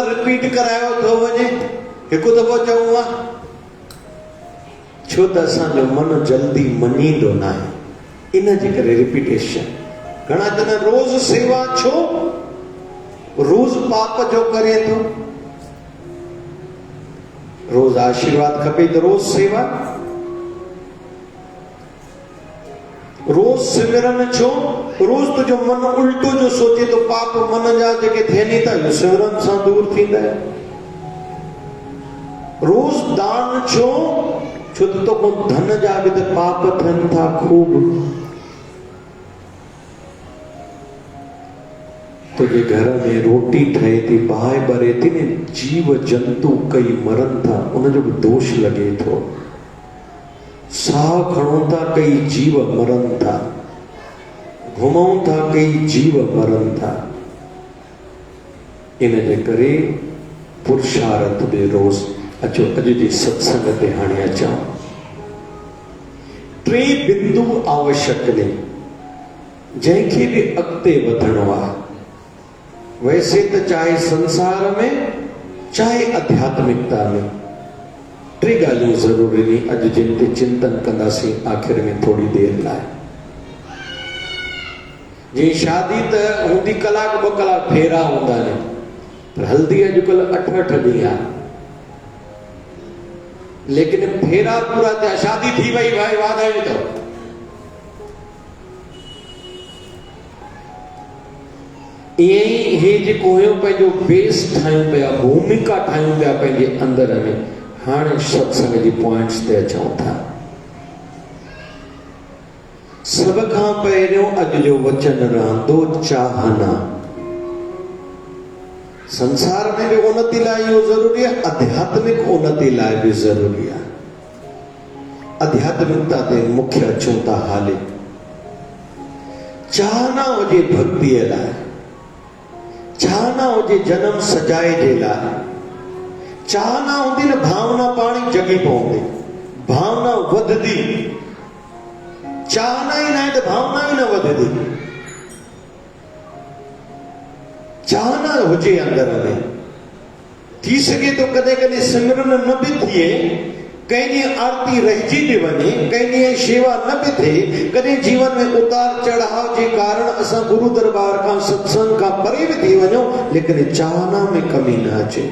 रिपीट करायो थो वञे हिकु दफ़ो चऊं हा छो त असांजो मन जल्दी मञींदो न आहे इन जे करे रिपीटेशन घणा ॼणा रोज़ सेवा छो रोज़ पाप जो करे थो रोज़ आशीर्वाद खपे त रोज़ सेवा रोज़ सिमरन छो रोज़ तुझो मन उल्टो जो सोचे तो पाप मन जा जेके थियनि था इहो सिमरन सां दूर थींदा रोज़ दान छो छो त तोखां धन जा बि त पाप थियनि था खूब तुझे घर में रोटी ठहे थी बाहि भरे थी न जीव जंतु कई मरनि था उनजो बि दोष लॻे थो साह खणूं था कई जीव मरनि था घुमूं था कई जीव मरनि था इन जे करे पुरुषार्थ बि रोज़ अचो अॼु जे सत्संग ते हाणे अचां 3 बिंदु आवश्यक ने जंहिंखे बि अॻिते वधणो आहे वैसे तो चाहे संसार में चाहे आध्यात्मिकता में 3 ॻाल्हियूं ज़रूरी नहीं अॼु जिन ते चिंतन कंदासीं आख़िर में थोड़ी देर लाइ जी शादी त हूंदी कलाक 2 कलाक फेरा हूंदा ने पर हल्दी अॼुकल्ह 8-8 ॾींहं आहे लेकिन फेरा पूरा थिया शादी थी वई भाई वाधायूं अथव ईअं ई हे जेको हुयो पंहिंजो बेस ठाहियूं पिया भूमिका ठाहियूं पिया पंहिंजे अंदर में हाणे सत्संग जी पॉइंट्स ते अचूं था सब खां पहिरियों अॼु जो वचन रहंदो चाहना संसार में भी उन्नति लाइ इहो ज़रूरी आहे आध्यात्मिक उन्नति लाइ भी ज़रूरी आहे आध्यात्मिकता ते मुख्य अचूं था हाले चाहना हुजे भक्तीअ लाइ चाहना हुजे जन्म सजाए जे लाइ चाहना होंदी न भावना पानी जगी पवंदी भावना वधदी चाहना ही ना तो भावना ही न वधदी चाहना हुजे अंदर में थी सके तो कदे कदे सिमरन न भी थिए कहीं आरती रहिजी भी वने कहीं सेवा न भी थे कदे जीवन में उतार चढ़ाव के कारण असा गुरु दरबार का सत्संग का परे भी थी वनो लेकिन चाहना में कमी न अचे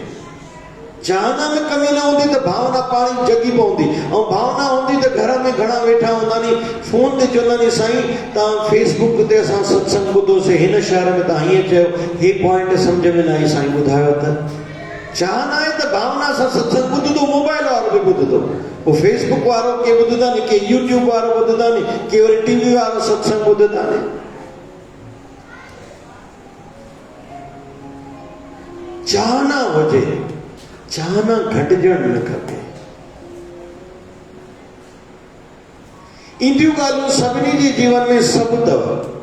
चाहना में कमी न होती तो भावना पानी जगी पवंदी और भावना होती तो घर में घना वेठा होंदा नी फोन ते चवंदा नी साईं ता फेसबुक ते असा सत्संग ॿुधो से हिन शहर में ता हीअं चयो हे पॉइंट समझ में न आई साईं ॿुधायो त चाहना है तो भावना से सत्संग ॿुधंदो मोबाइल वारो भी ॿुधंदो वो फेसबुक वारो के ॿुधंदा नी के यूट्यूब वारो ॿुधंदा नी के वरी टीवी वारो सत्संग ॿुधंदा नी चाहना हुजे चाहना घटिजण न खपे इंदियूं ॻाल्हियूं सभिनी जे जीवन में सभु अथव।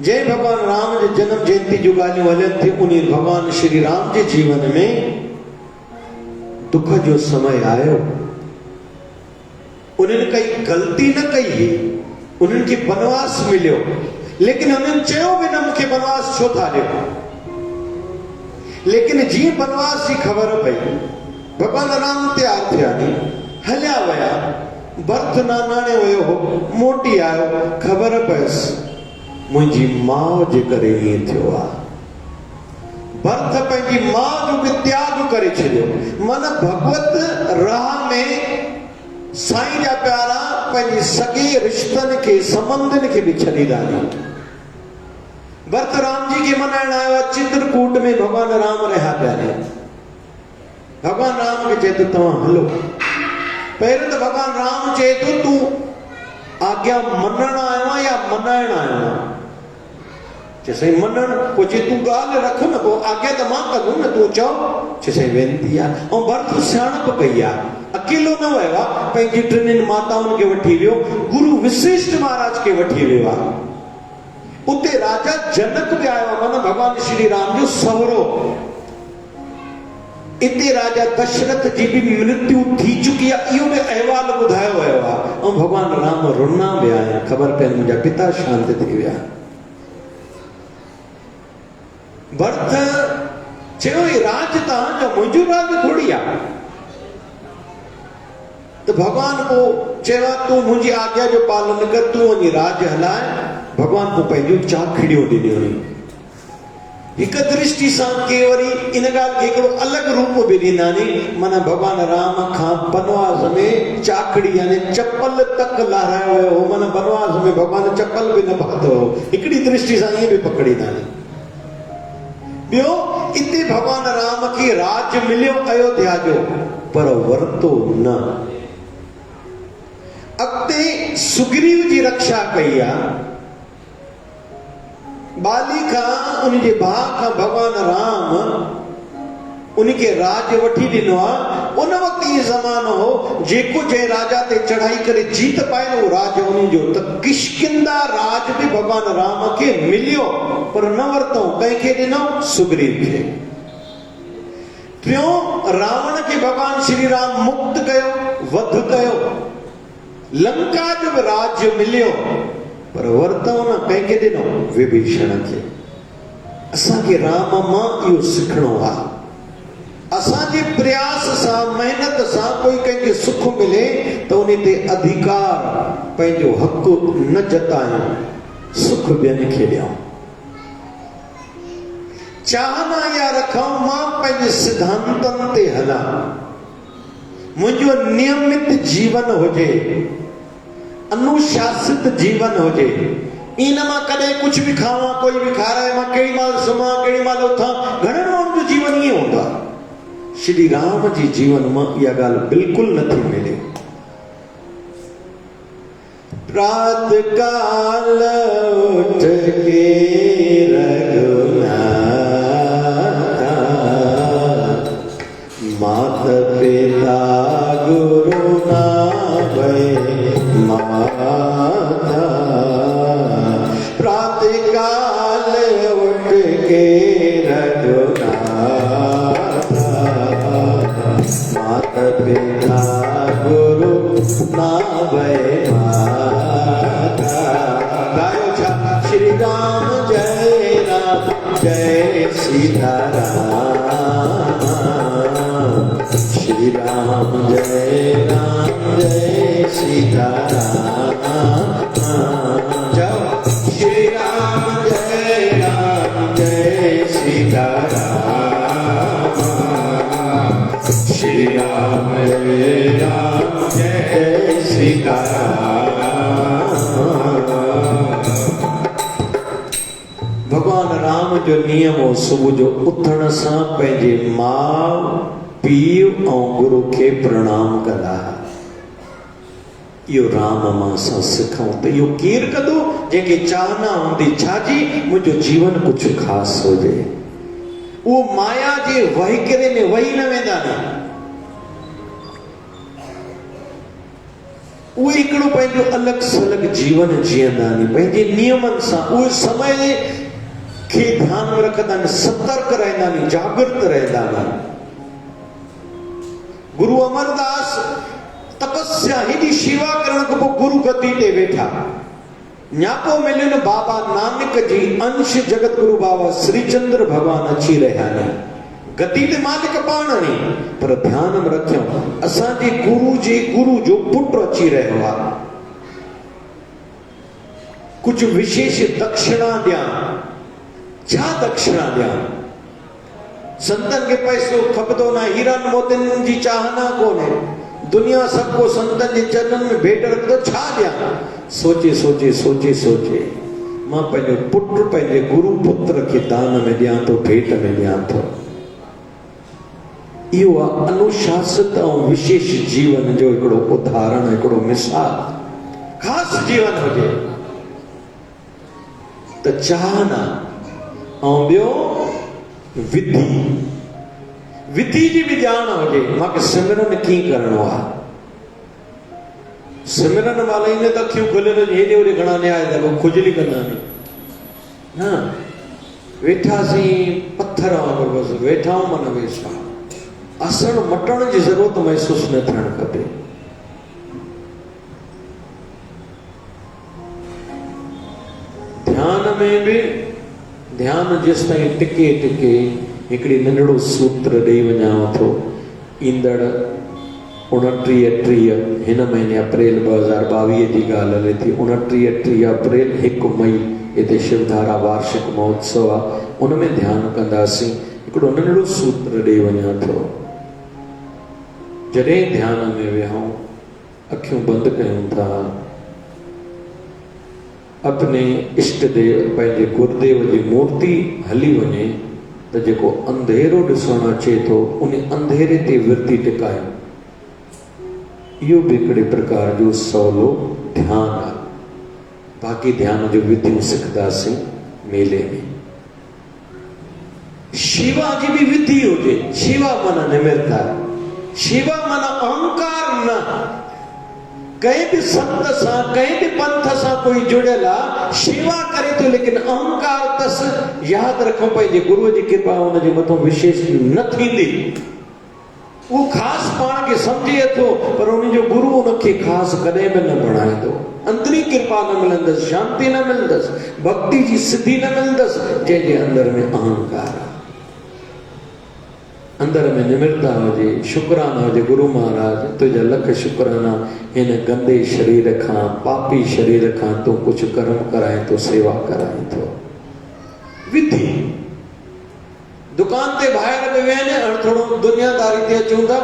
जंहिं भगवान राम जे जन्म जयंती जूं ॻाल्हियूं हलनि थियूं, उन भगवान श्री राम जे जीवन में दुख जो समय आयो। उन्हनि कई ग़लती न कई हुई, उन्हनि खे बनवास मिलियो, लेकिन उन्हनि चयो बि न मूंखे बनवास छो था ॾियो। लेकिन जीअं बनवास जी ख़बर पई, भगवान राम तैयार थिया नी, हलिया विया, भरत नानाणे वियो हो, मोटी आयो, ख़बर पयसि मुंहिंजी माउ जे करे ईअं थियो आहे। भरत पंहिंजी माउ जो बि त्याग करे छॾियो। मन भगवत राह में साईं जा प्यारा पंहिंजे सॻे रिश्तनि खे, संबंधनि खे बि छॾींदा आहिनि। भरत राम जी खे मनाइण आयो आहे, चित्रकूट में भगवान राम रहिया पिया आहिनि। भगवान राम खे चए थो तव्हां हलो। पहिरियों त भगवान राम चए थो तूं आज्ञा मञण आयो आहे या मनाइण आयो आहे? चए साईं मञण। पोइ चए तूं ॻाल्हि रख न, पोइ आज्ञा त मां कंदुमि न, तूं चओ। चए साईं वेनती आहे। ऐं भरत सियाणप कई आहे, अकेलो न वियो आहे, पंहिंजी टिनिनि माताउनि खे वठी वियो, गुरु वशिष्ठ महाराज खे वठी वियो आहे। उते राजा जनक बि आयो आहे, माना भगवान श्री राम जो सहुरो। इते राजा दशरथ जी भी मृत्यु थी चुकी है, इहो भी अहवाल ॿुधायो वियो आहे। ऐं भगवान राम रुना विया आहिनि, ख़बर पई मुंहिंजा पिता शांत थी विया। भरत चयो ही राज तव्हांजो, मुंहिंजो राज थोड़ी आहे। तो भगवान को चयो तूं मुंहिंजी आज्ञा जो पालन कर, तूं वञी राज हलाए। भगवान को पंहिंजो चाखड़ियो ॾिनो हुई। हिक दृष्टि सां के वरी इन ॻाल्हि खे हिकिड़ो अलॻि रूप बि ॾींदा नी, माना भगवान राम खां बनवास में चाखड़ी यानी चप्पल तक लहारायो वियो हो। माना बनवास में भगवान चप्पल बि न पातो हो। हिकिड़ी दृष्टि सां ईअं बि पकड़ींदा नी। ॿियो, इते भगवान राम खे राज मिलियो अयोध्या जो, पर वरतो न। अॻिते सुग्रीव जी रक्षा कई आहे। बाली खां, उनजे भाउ खां भगवान राम उनखे राज वठी ॾिनो आहे। उन वक़्तु इहो ज़मानो हो, जेको जंहिं राजा ते चढ़ाई करे जीत पाए न, उहो राज उनजो। त किष्किंधा राज बि भगवान राम खे मिलियो, पर न वरितो। कंहिंखे ॾिनो? सुग्रीव खे। टियों, रावण खे भगवान श्री राम मुक्त कयो, वध कयो। लंका जो बि राज मिलियो, पर वरतो न। कंहिंखे ॾिनो? विभीषण खे। असांखे राम मां इहो सिखणो आहे। असांजे प्रयास सां, मेहनत सां कोई कंहिंखे सुख मिले त उन ते अधिकार, पंहिंजो हक़ न जतायूं, सुख ॿियनि खे ॾियूं। चाहना या रखूं मां पंहिंजे सिद्धांतनि ते हलां, मुंहिंजो नियमित जीवन हुजे, अनुशासित जीवन हुजे। इन मां कॾहिं कुझु बि खावां, कोई बि खाराए, मां केॾी महिल सुम्हां, केॾी महिल उथां। घणनि माण्हुनि जो जीवन ईअं हूंदो आहे। श्री राम जी जीवन में यह गाल बिल्कुल नथी मिले। प्रात काल उठ के रघुनाथ, मात पिता गुरु नावे माता। प्रात काल उठ के रघुनाथ, मात पिता गुरु नावे माता। गायो छा? श्री राम जय सीता राम, श्री राम जय सीता राम। जाओ, श्री राम जय सीता राम, श्री राम जय सीता राम। भगवान राम जो नियम हो, सुबुह जो उथण सां पंहिंजे माउ पीउ ऐं गुरु खे प्रणाम कंदा। इहो राम मां असां सिखूं त इहो केरु कंदो? जंहिंखे चाहना हूंदी छाजी, मुंहिंजो जीवन कुझु ख़ासि हुजे। उहो माया जे वहिकरे में वही न वेंदा न। उहे हिकिड़ो पंहिंजो अलॻि सलॻि जीवन जीअंदा आहिनि पंहिंजे नियमनि सां। उहे समय खे ध्यान में रखंदा आहिनि, सतर्क रहंदा आहिनि, जागृत रहंदा आहिनि। गुरु अमरदास तपस्या हेॾी शेवा करण खां पोइ गुरु गद्दी ते वेठा। न्यापो मिलियो बाबा नानक जी अंश जगत गुरु बाबा श्रीचंद्र भगवान अची रहिया आहिनि। गद्दी ते मालिक पाण नहीं, पर ध्यान में रखियो असांजे गुरु जो पुट अची रहियो आहे। कुछ विशेष दक्षिणा ॾियां। छा दक्षिणा ॾियां? संतन खे पैसो खपंदो न, हीरन मोतियुनि जी चाहना कोन्हे, दुनिया सबको संतन जे चरणनि में भेट रखंदो, छा ॾियां? सोचे सोचे सोचे सोचे मां पंहिंजो पुट पंहिंजे गुरु पुत्र खे दान में ॾियां थो, भेट में ॾियां थो। इहो आहे अनुशासित ऐं विशेष जीवन जो हिकिड़ो उदाहरण, हिकिड़ो मिसाल। ख़ासि जीवन हुजे त चाहना ऐं ॿियो विधि जी बि ॼाण हुजे। मूंखे सिमरन कीअं करणो आहे। सिमरन महिल ईंदे त अखियूं खुलियल हेॾे होॾे घणा न्याय लॻो, खुजली कंदा न। वेठासीं पत्थर वांगुरु, बसि वेठा मन वेठा। असर मटण जी ज़रूरत महसूस न थियणु खपे। ध्यान में बि ध्यान जेसि ताईं टिके टिके हिकिड़ी नंढड़ो सूत्र ॾेई वञांव थो। ईंदड़ 29-30 हिन महीने अप्रैल 2022 जी ॻाल्हि हले थी। 29-30 अप्रैल 1 मई हिते शिवधारा वार्षिक महोत्सव आहे। उन में ध्यानु कंदासीं। हिकिड़ो नंढड़ो सूत्र ॾेई वञां थो। जॾहिं ध्यान में विहूं, अखियूं बंदि कयूं था, अपने इष्ट देव पंहिंजे गुरुदेव जी मूर्ति हली वञे त जेको अंधेरो ॾिसणु अचे थो उन अंधेरे ते विरती टिकायूं। इहो बि हिकिड़े प्रकार जो सवलो ध्यानु आहे। बाक़ी ध्यान जो विधियूं सिखंदासीं मेले में। शिवा जी बि विधि हुजे। शिवा माना निमिरता, शिवा माना अहंकार न। कंहिं बि संत सां, कंहिं बि पंथ सां कोई जुड़ियल आहे, शेवा करे थो, लेकिन अहंकार अथसि। यादि रखो पंहिंजे गुरुअ जी कृपा हुनजे मथां विशेष न थींदी। उहो ख़ासि पाण खे सम्झे थो, पर उनजो गुरु उनखे ख़ासि कॾहिं बि न बणाईंदो। अंदरी कृपा न मिलंदसि, शांती न मिलंदसि, भक्ति जी सिद्धि न मिलंदसि जंहिंजे अंदर में अहंकार आहे। अंदर में निमिरता हुजे, शुक्राना हुजे। गुरु महाराज तुंहिंजा लख शुक्राना हिन गंदे शरीर खां, पापी शरीर खां तूं कुझु कर्म कराए थो, सेवा कराए थो। विधि दुकान ते ॿाहिरि में वेहनि, हाणे थोरो दुनियादारी ते अचूं था,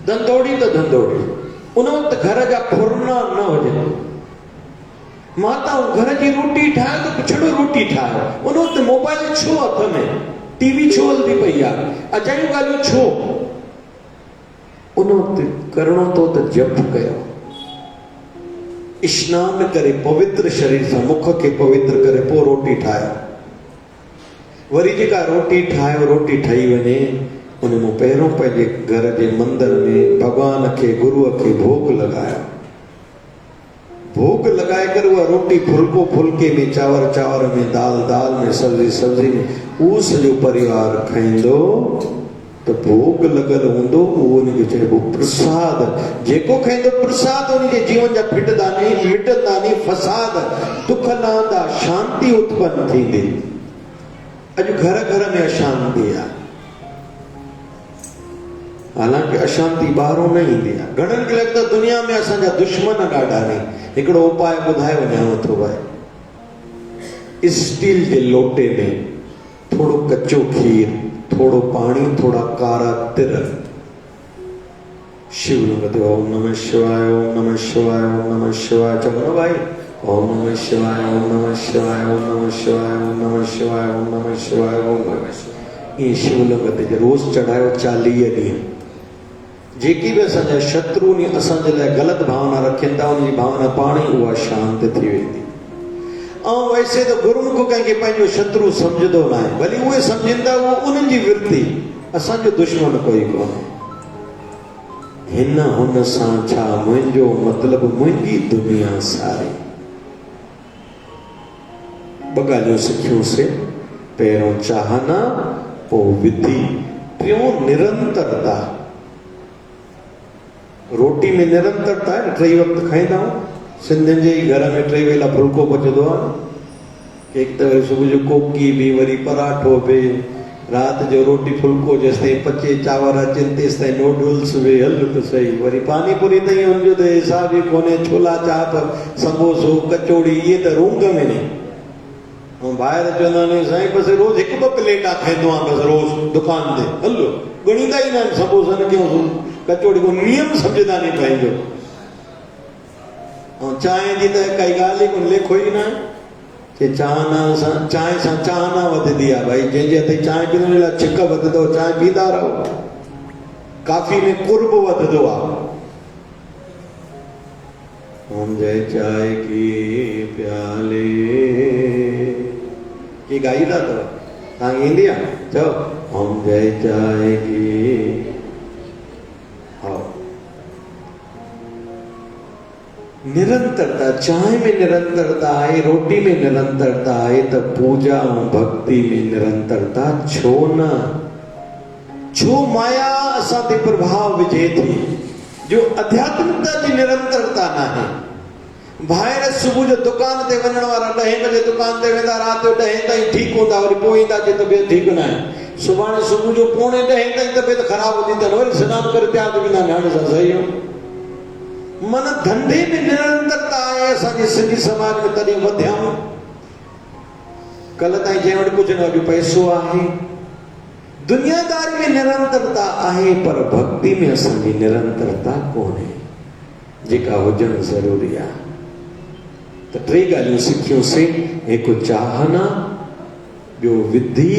धंधोड़ी त धंधोड़ी। उन वक़्तु घर जा फुरना न हुजनि। माता घर जी रोटी ठाहे त छड़ो रोटी ठाहे। उन वक़्तु मोबाइल छो हथ में, टीवी छो हलंदी पई आहे, अजायूं ॻाल्हियूं छो? उन वक़्तु करणो तो त जप कयो, स्नान करे पवित्र शरीर सां मुख खे पवित्र करे पोइ रोटी ठाहियो। वरी जेका रोटी ठाहियो, रोटी ठही वञे, उन में पहिरियों पंहिंजे घर जे मंदिर में भॻवान खे, गुरुअ खे भोग लॻायो। भोग लगाए कर उहा रोटी फुल्को फुल्के में, चावर चावर में, दाल दाल में, सब्जी सब्जी में, उहो सॼो परिवार खाईंदो त भोग लॻल हूंदो। उहो उनखे चइबो प्रसाद। जेको खाईंदो प्रसाद, उनजे जीवन जा फिटंदा नहीं, मिटंदा नहीं फसाद, दुख लहंदा, शांति उत्पन्न थींदी। अॼु घर घर में अशांति आहे। हालांकि अशांति ॿाहिरों न ईंदी आहे। घणनि खे लॻंदो दुनिया में असांजा दुश्मन ॾाढा आहिनि। हिकिड़ो उपाय ॿुधाए वञांव थो भाई। स्टील जे लोटे में थोड़ो कच्चो खीर, थोड़ो पानी, थोड़ा कारा तिर, शिवलिंग ते ओम नमः शिवाय, ओम नमः शिवाय, ओम नमः शिवाय चवो न भाई। ओम नमः शिवाय, ओम नमः शिवाय, ओम नमः शिवाय, ओम नमः शिवाय, ओम नमः शिवाय, ओम नमः शिवाय। ये शिवलिंग ते रोज़ चढ़ायो 40 ॾींहं। जेकी भी असांजा शत्रु ने असांजे लाइ ग़लति भावना रखनि था, उनजी भावना पाण ई उहा शांत थी वेंदी। ऐं वैसे तो गुरुनि को कंहिंखे पंहिंजो शत्रु सम्झंदो न आहे, भली उहे सम्झनि था, उहो उन्हनि जी विरती। असांजो दुश्मन कोई कोन्हे। हिन हुन सां छा मुंहिंजो मतिलबु मुंहिंजी दुनिया सारी। ॿ ॻाल्हियूं सिखियूंसीं। पहिरियों चाहना, पोइ विधि, टियों निरंतरता। रोटी में निरंतरता है। टई वक़्तु खाईंदा आहियूं। सिंधियुनि जे घर में टई वेला फुल्को पचंदो आहे। हिकु त वरी सुबुह जो कोकी बि, वरी पराठो बि, राति जो रोटी फुल्को जेसिताईं पचे, चांवर अचनि तेसिताईं नूडल्स बि, हल त सही। वरी पानी पूरी ताईं हुनजो त हिसाब ई कोन्हे। छोला चाप, समोसो, कचौड़ी, इहे त रूंग में न। ऐं ॿाहिरि चवंदा आहिनि साईं बसि रोज़ हिकु ॿ प्लेटा खाईंदो आहे, बसि रोज़ दुकान ते हलो ॻणींदा ई न आहिनि। समोसनि खे कचौड़ी को नियम सम्झंदा नहीं पंहिंजो। ऐं चांहि जी त काई ॻाल्हि ई कोन, लेखो ई न आहे। चांहि सां चाहना वधंदी आहे। भाई जंहिंजे हथ चांहि पीअण लाइ छिक वधंदो, चांहि पींदा रहो। काफ़ी में कुर्ब वधंदो आहे। मुंहिंजे चांहि की प्याले की ॻाईंदा अथव, तव्हांखे ईंदी आहे? चओ मुंहिंजे चांहि की। निरंतरता, चाय में निरंतरता है, रोटी में निरंतरता है, तो पूजा और भक्ति में निरंतरता छो न? छो माया असां ते प्रभाव विझे थी जो आध्यात्मिकता जी निरंतरता ना है। ॿाहिरि सुबुह जो दुकान ते वञण वारा 10 बजे दुकान ते वेंदा, राति जो 10 ताईं ठीकु हूंदा, वरी पोइ ईंदा जे तबियत ठीकु न आहे। सुभाणे सुबुह जो 9:45 ताईं तबियत ख़राब हूंदी अथनि, वरी सनानु करे तयार थी वेंदा आहिनि। हाणे सां सही हो। मन धंधे में निरंतरता है असांजे सिंधी समाज में, तॾहिं वधियाऊं। कल ताईं जंहिं वटि कुझु न, अॼु पैसो आहे। दुनियादारी में निरंतरता आहे, पर भक्ति में असांजी निरंतरता कोन्हे, जेका हुजणु ज़रूरी आहे। त 3 ॻाल्हियूं सिखियूंसीं। हिकु चाहना, ॿियो विधि,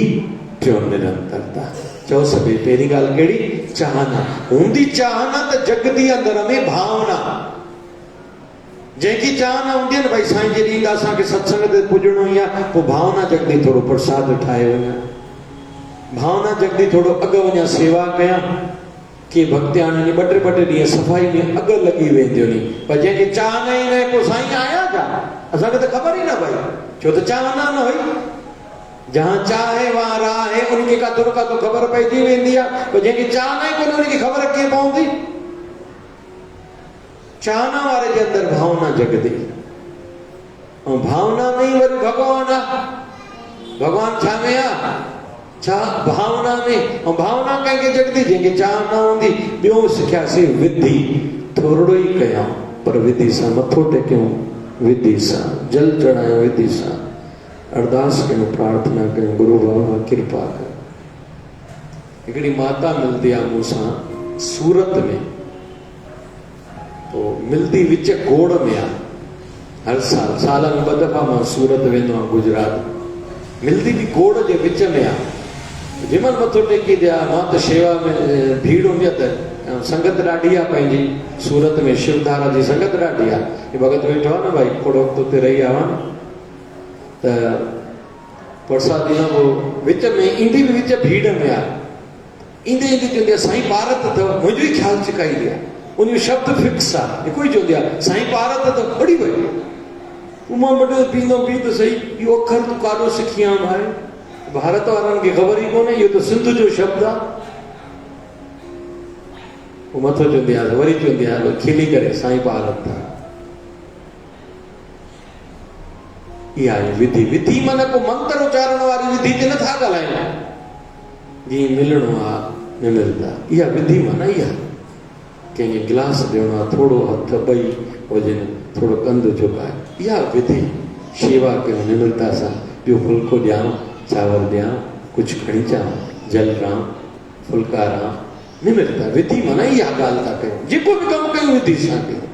टियों निरंतरता। चओ सभई, पहिरीं ॻाल्हि कहिड़ी? चाहना। हूंदी चाहना त जगदी अंदर में भावना। जंहिंजी चाहना हूंदी आहे न, भई साईं जे ॾींहुं असांखे सत्संग ते पुॼणो ई आहे, पोइ भावना जगदी थोरो प्रसाद ठाहे वञा, भावना जगदी थोरो अॻु वञा सेवा कयां। के भक्तियाणी 2-2 ॾींहं सफ़ाई में अॻु लॻी वेंदियूं नी, पर जंहिंखे चाहना ई न, पोइ साईं आया छा? असांखे त ख़बर ई न पई, छो त चाहना न हुई। जहां चाहे वहां राह है, उनखे काथो न काथो ख़बर पइजी वेंदी आहे, पर जंहिंखे चाहना ई कोन्हे उनखे ख़बर कीअं पवंदी? चाहना वारे जे अंदर भावना जगदी, ऐं भावना में ही वरी भगवान आहे। भगवान छा में आहे? छा? भावना में। ऐं भावना कंहिंखे जगदी? जंहिंखे चाहना हूंदी। ॿियो सिखियासीं विधि। थोरो ई कयूं, पर विधि सां मथो टेकियूं, विधि सां जल चढ़ायूं, विधि सां अरदास कयूं, प्रार्थना कयूं, गुरु बाबा कृपा कर। हिकिड़ी माता मिलती आहे मूंसां सूरत में, तो मिलती विच गोड़ में आहे। हर साल में 2 दफ़ा मां सूरत वेंदो आहियां, गुजरात। मिलती भी गोड़ जे विच में आहे। जंहिंमहिल मथो टेकी दिया, मां त शेवा में भीड़ हूंदी आहे त संगत ॾाढी आहे पंहिंजी। सूरत में शिवधारा जी संगत ॾाढी आहे। भगत वेठो आहे न, भाई थोरो वक़्तु उते रही आवा त प्रसाद ॾिनो, पोइ विच में ईंदी बि विच भीड़ में आहे। ईंदे ईंदे चवंदी आहे साईं पारत अथव। मुंहिंजो ई ख़्यालु चिकाईंदी आहे, उनजो शब्द फिक्स आहे, हिकु ई चवंदी आहे साईं पारत अथव। बड़ी वई पोइ मां वॾो पींदो पी त सही, इहो अखर तूं काॾो सिखी आयो भाई? भारत वारनि खे ख़बर ई कोन्हे, इहो त सिंध जो शब्द आहे। पोइ मथो चवंदी आहे, वरी चवंदी आहे खिली करे साईं पारत था। इहा आहे विधि। विधि माना को मंत्र उचारण वारी विधि ते नथा ॻाल्हायूं। जीअं मिलणो आहे निमिरता, इहा विधि माना इहा। कंहिंखे गिलास ॾियणो आहे, थोरो हथ ॿई हुजनि, थोरो कंधु झुकाए, इहा विधि। शेवा कयूं निमिरता सां। ॿियो फुल्को ॾियां, चांवर ॾियां, कुझु खणी अचां, जल रां, फुल्का रां, निमिरता। विधि माना इहा ॻाल्हि था कयूं। जेको बि कमु कयूं विधि सां कयूं।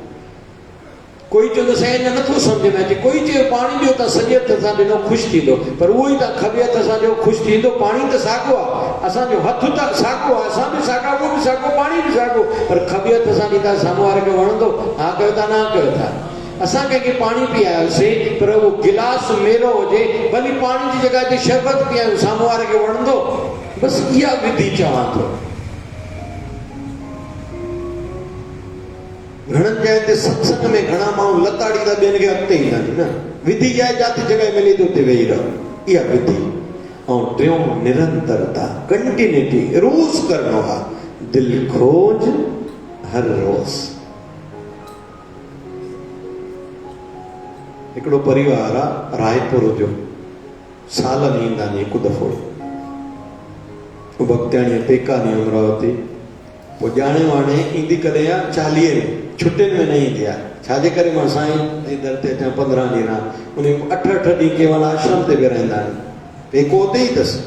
कोई चवंदो साईं अञा नथो सम्झ में अचे, कोई चए पाणी ॾियो त सॼे हथ सां ॾिनो ख़ुशि थींदो, पर उहो ई त खॿे हथ सां ॾियो ख़ुशि थींदो। पाणी त साॻियो आहे, असांजो हथ त साॻियो आहे, असां बि साॻा, उहो बि साॻियो, पाणी बि साॻियो, पर खॿे हथ सां ॾींदा साम्हूं वारे खे वणंदो? हा कयो था, न कयो था। असां कंहिंखे पाणी पीआयोसीं, पर उहो गिलास मेरो हुजे, भली पाणी जी जॻह ते शरबत पीआयूं, साम्हूं वारे खे वणंदो? बसि इहा विधि चवां थो। घणनि जॻह ते सत्संग में घणा माण्हू लताड़ी था ॿियनि खे अॻिते ईंदा आहिनि न। विधि जाए जिते जॻह मिले थी उते वेही रहो, इहा विधि। ऐं टियों निरंतरता, कंटिन्यूटी, रोज़ करणो आहे। दिल खोज हर रोज़। हिकिड़ो परिवार आहे रायपुर जो, सालनि ईंदा आहिनि हिकु दफ़ो। भक्तियाणी पेकानी अमरावती, पोइ ॼाणे वाणे ईंदी कॾहिं आहे 40 में, छुटियुनि में न ईंदी आहे। छाजे करे मां साईं दर ते अचां 15 ॾींहं रहां, उन 8 ॾींहं केवल आश्रम ते बि रहंदा आहिनि, पेको उते ई अथसि।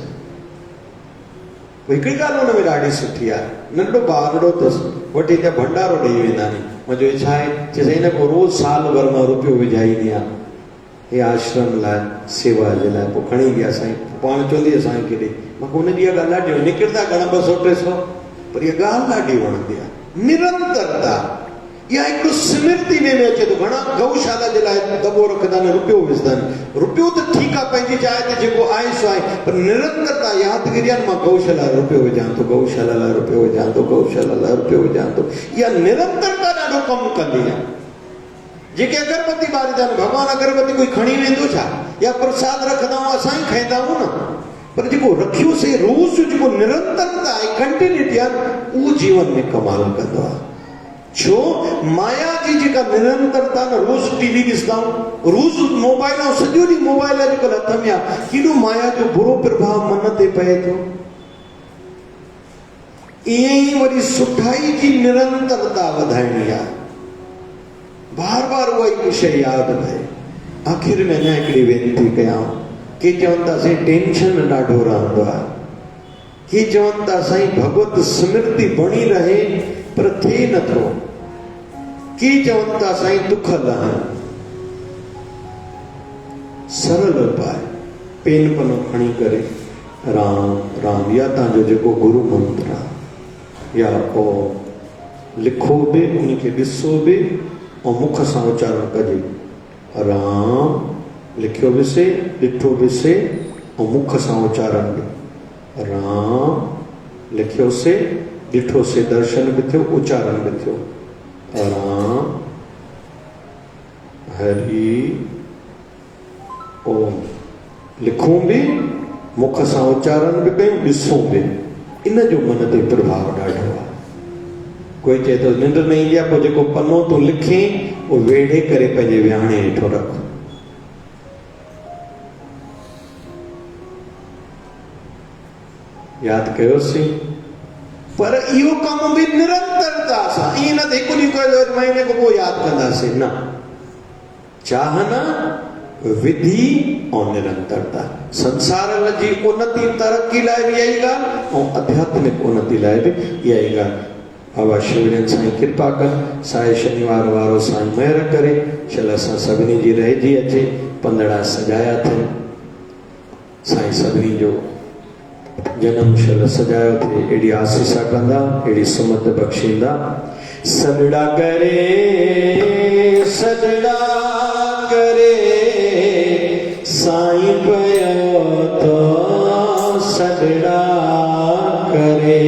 हिकिड़ी ॻाल्हि हुन में ॾाढी सुठी आहे, नंढो ॿारड़ो अथसि, वठी हिते भंडारो ॾेई वेंदा आहिनि। मुंहिंजो छा आहे, चए साईं न को रोज़ साल भर मां रुपयो विझाईंदी आहियां हे आश्रम लाइ, सेवा जे लाइ। पोइ खणी ईंदी आहे साईं, पाण चवंदी आहे साईं केॾे, मूंखे हुन ॾींहुं ॻाल्हि ॾाढी निकिरंदा घणा 200-300, पर इहा ॻाल्हि ॾाढी वणंदी आहे। निरंतरता, इहा हिकिड़ो स्मृति में अचे थो। घणा गौशाला जे लाइ दॿो रखंदा आहिनि, रुपयो विझंदा आहिनि। रुपयो त ठीकु आहे, पंहिंजी जाइ ते जेको आहे सो आहे, पर निरंतरता यादगिरी आहे। मां गौशाला लाइ रुपयो विझां थो, गौशाला लाइ रुपयो विझां थो, गौशाला लाइ रुपयो विझां थो। इहा निरंतरता ॾाढो कमु कंदी आहे। जेके अगरबत्ती ॿारींदा आहिनि, भॻवानु अगरबत्ती कोई खणी वेंदो छा, या प्रसाद रखंदा आहियूं असां ई खाईंदा आहियूं न, पर जेको रखियोसीं रोज़, जेको निरंतरता आहे, कंटिन्यूटी आहे, उहो जीवन में कमाल कंदो आहे। छो माया जी जेका निरंतरता न, रोज़ टीवी ॾिसंदा आहियूं, रोज़ मोबाइल, ऐं सॼो ॾींहुं मोबाइल अॼुकल्ह हथ में आहे, केॾो माया जो बुरो प्रभाव मन ते पए थो। ईअं ई वरी सुठाई जी निरंतरता वधाइणी आहे, बार बार उहा ई शइ यादि रहे। आख़िर में न हिकिड़ी वेनती कयां, के चवनि था साईं टेंशन ॾाढो रहंदो आहे, के चवनि था साईं भगवत स्मृति बणी रहे पर थिए नथो, के चवनि था साईं दुख लहनि। सरल उपाय, पेन पनो खणी करे राम राम, या तव्हांजो जेको गुरु मंत्र आहे, या ओम लिखो बि, उनखे ॾिसो बि, ऐं मुख सां उच्चारण कजे। राम लिखियो बि से, ॾिठो बि से, ऐं मुख सां उच्चारण बि। राम लिखियो से, ॾिठो से, दर्शन बि थियो, उच्चारण बि थियो। राम हरि ओम, लिखूं बि, मुख सां उच्चारण बि कयूं, ॾिसूं बि। इन जो मन ते प्रभाव ॾाढो आहे। कोई चए थो निंड न ईंदी आहे, पोइ जेको पनो तूं लिखे उहो वेढ़े करे पंहिंजे विहाणे हेठो रख। यादि कयोसीं, पर इहो कमु बि निरंतरता सां, ईअं न हिकु ॾींहुं कयो, महीने खां पोइ यादि कंदासीं, न। चाहना, विधि ऐं निरंतरता। संसार जी उन्नति तरक़ी लाइ बि इहा ई ॻाल्हि, ऐं आध्यात्मिक उन्नति लाइ बि इहा ई ॻाल्हि। बाबा शिवजन साईं कृपा कनि, साए शनिवार वारो साईं महिर करे, शल असां सभिनी जी रहिजी अचे, पंदड़ा सजाया थियनि, साईं सभिनी जो जनम शल सजायो थिए, अहिड़ी आसीसा कंदा, अहिड़ी सुमत बख़्शींदा। सदड़ा करे, सदड़ा करे, साईं पयो तो सदड़ा करे।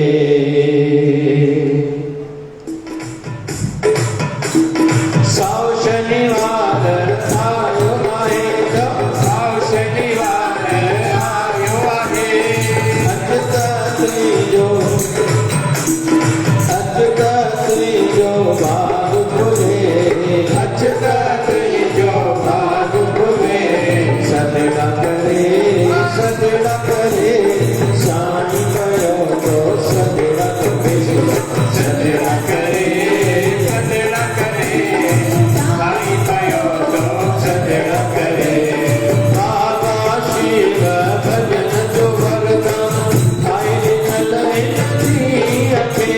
साओ शनिवार आयो आहे, साओ शनिवार आयो आहे। जो भाग खुले, जो भाग खुले, सदड़ा करे, सदड़ा करे, साईं कयो तो सदड़ा करे, सदड़ा करे, सदड़ा करे, साईं कयो तो सदड़ा करे। बाबा शिव भजन जो वरदान, आई निकल नदी अखे।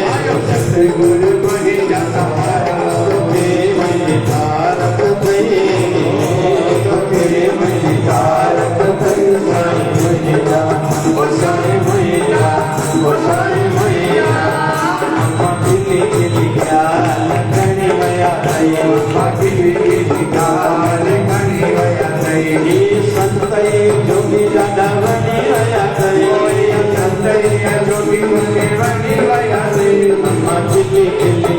सतगुरु महिला तारक तारक जोगी दादा बनी वया जोगी बनी वया अम्मा दिल्ली दिल्ली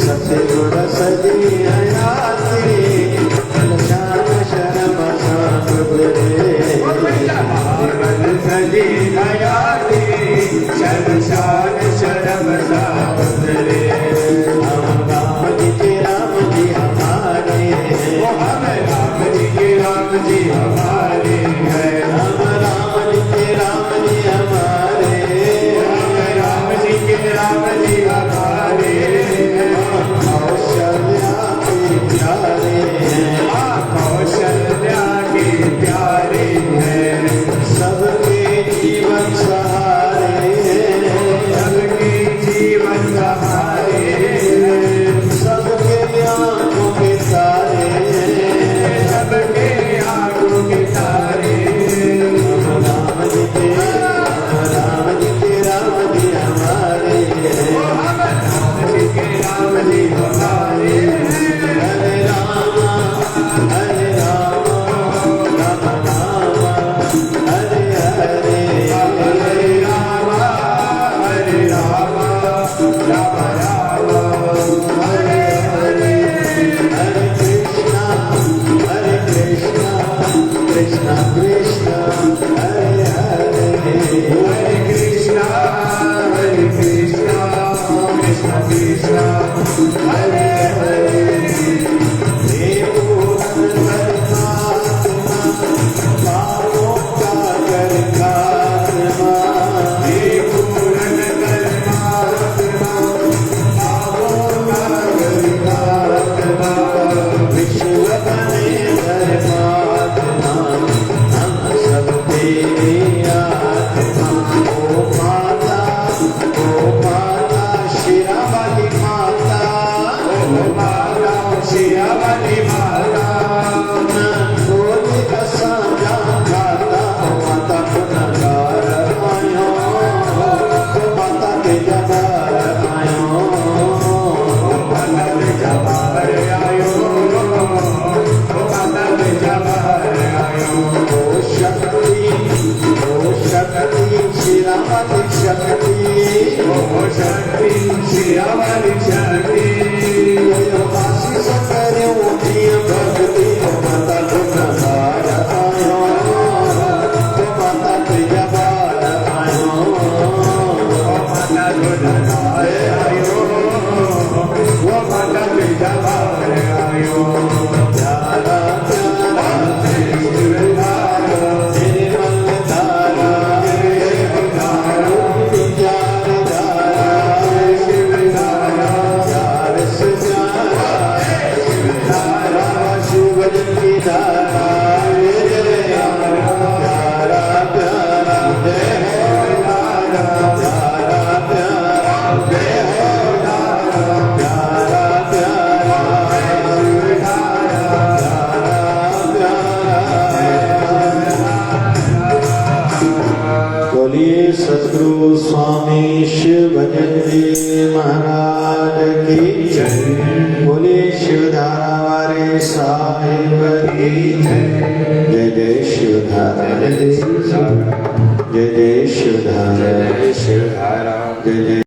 सतगुर सजी हयाती शान शर्म गुजरे सजी हयाती शान शर्म गुजरे हम राम जी के राम जी हमारे हम राम जी के राम जी हमारे हम राम जी के राम जी हमारे हम राम जी के राम जी हमारे कौशल्या के प्यारे हैं सबके जीवन सहारे सबके जीवन सहारे सबके आंखों के तारे सबके आंखों के तारे राम जी के राम जी के राम जी हमारे राम जी के राम जी हमारे हरे राम हरे राम राम राम हरे हरे हरे राम हरे राम राम राम हरे हरे हरे कृष्णा कृष्णा कृष्णा हरे हरे हरे कृष्णा कृष्णा कृष्णा हरे हरे सतगुरु स्वामी शिव भजन महाराज की जय। बोले शिवधारा वाले साहिब की जय। जय शिवधारा जय जय शिवधारा जय जय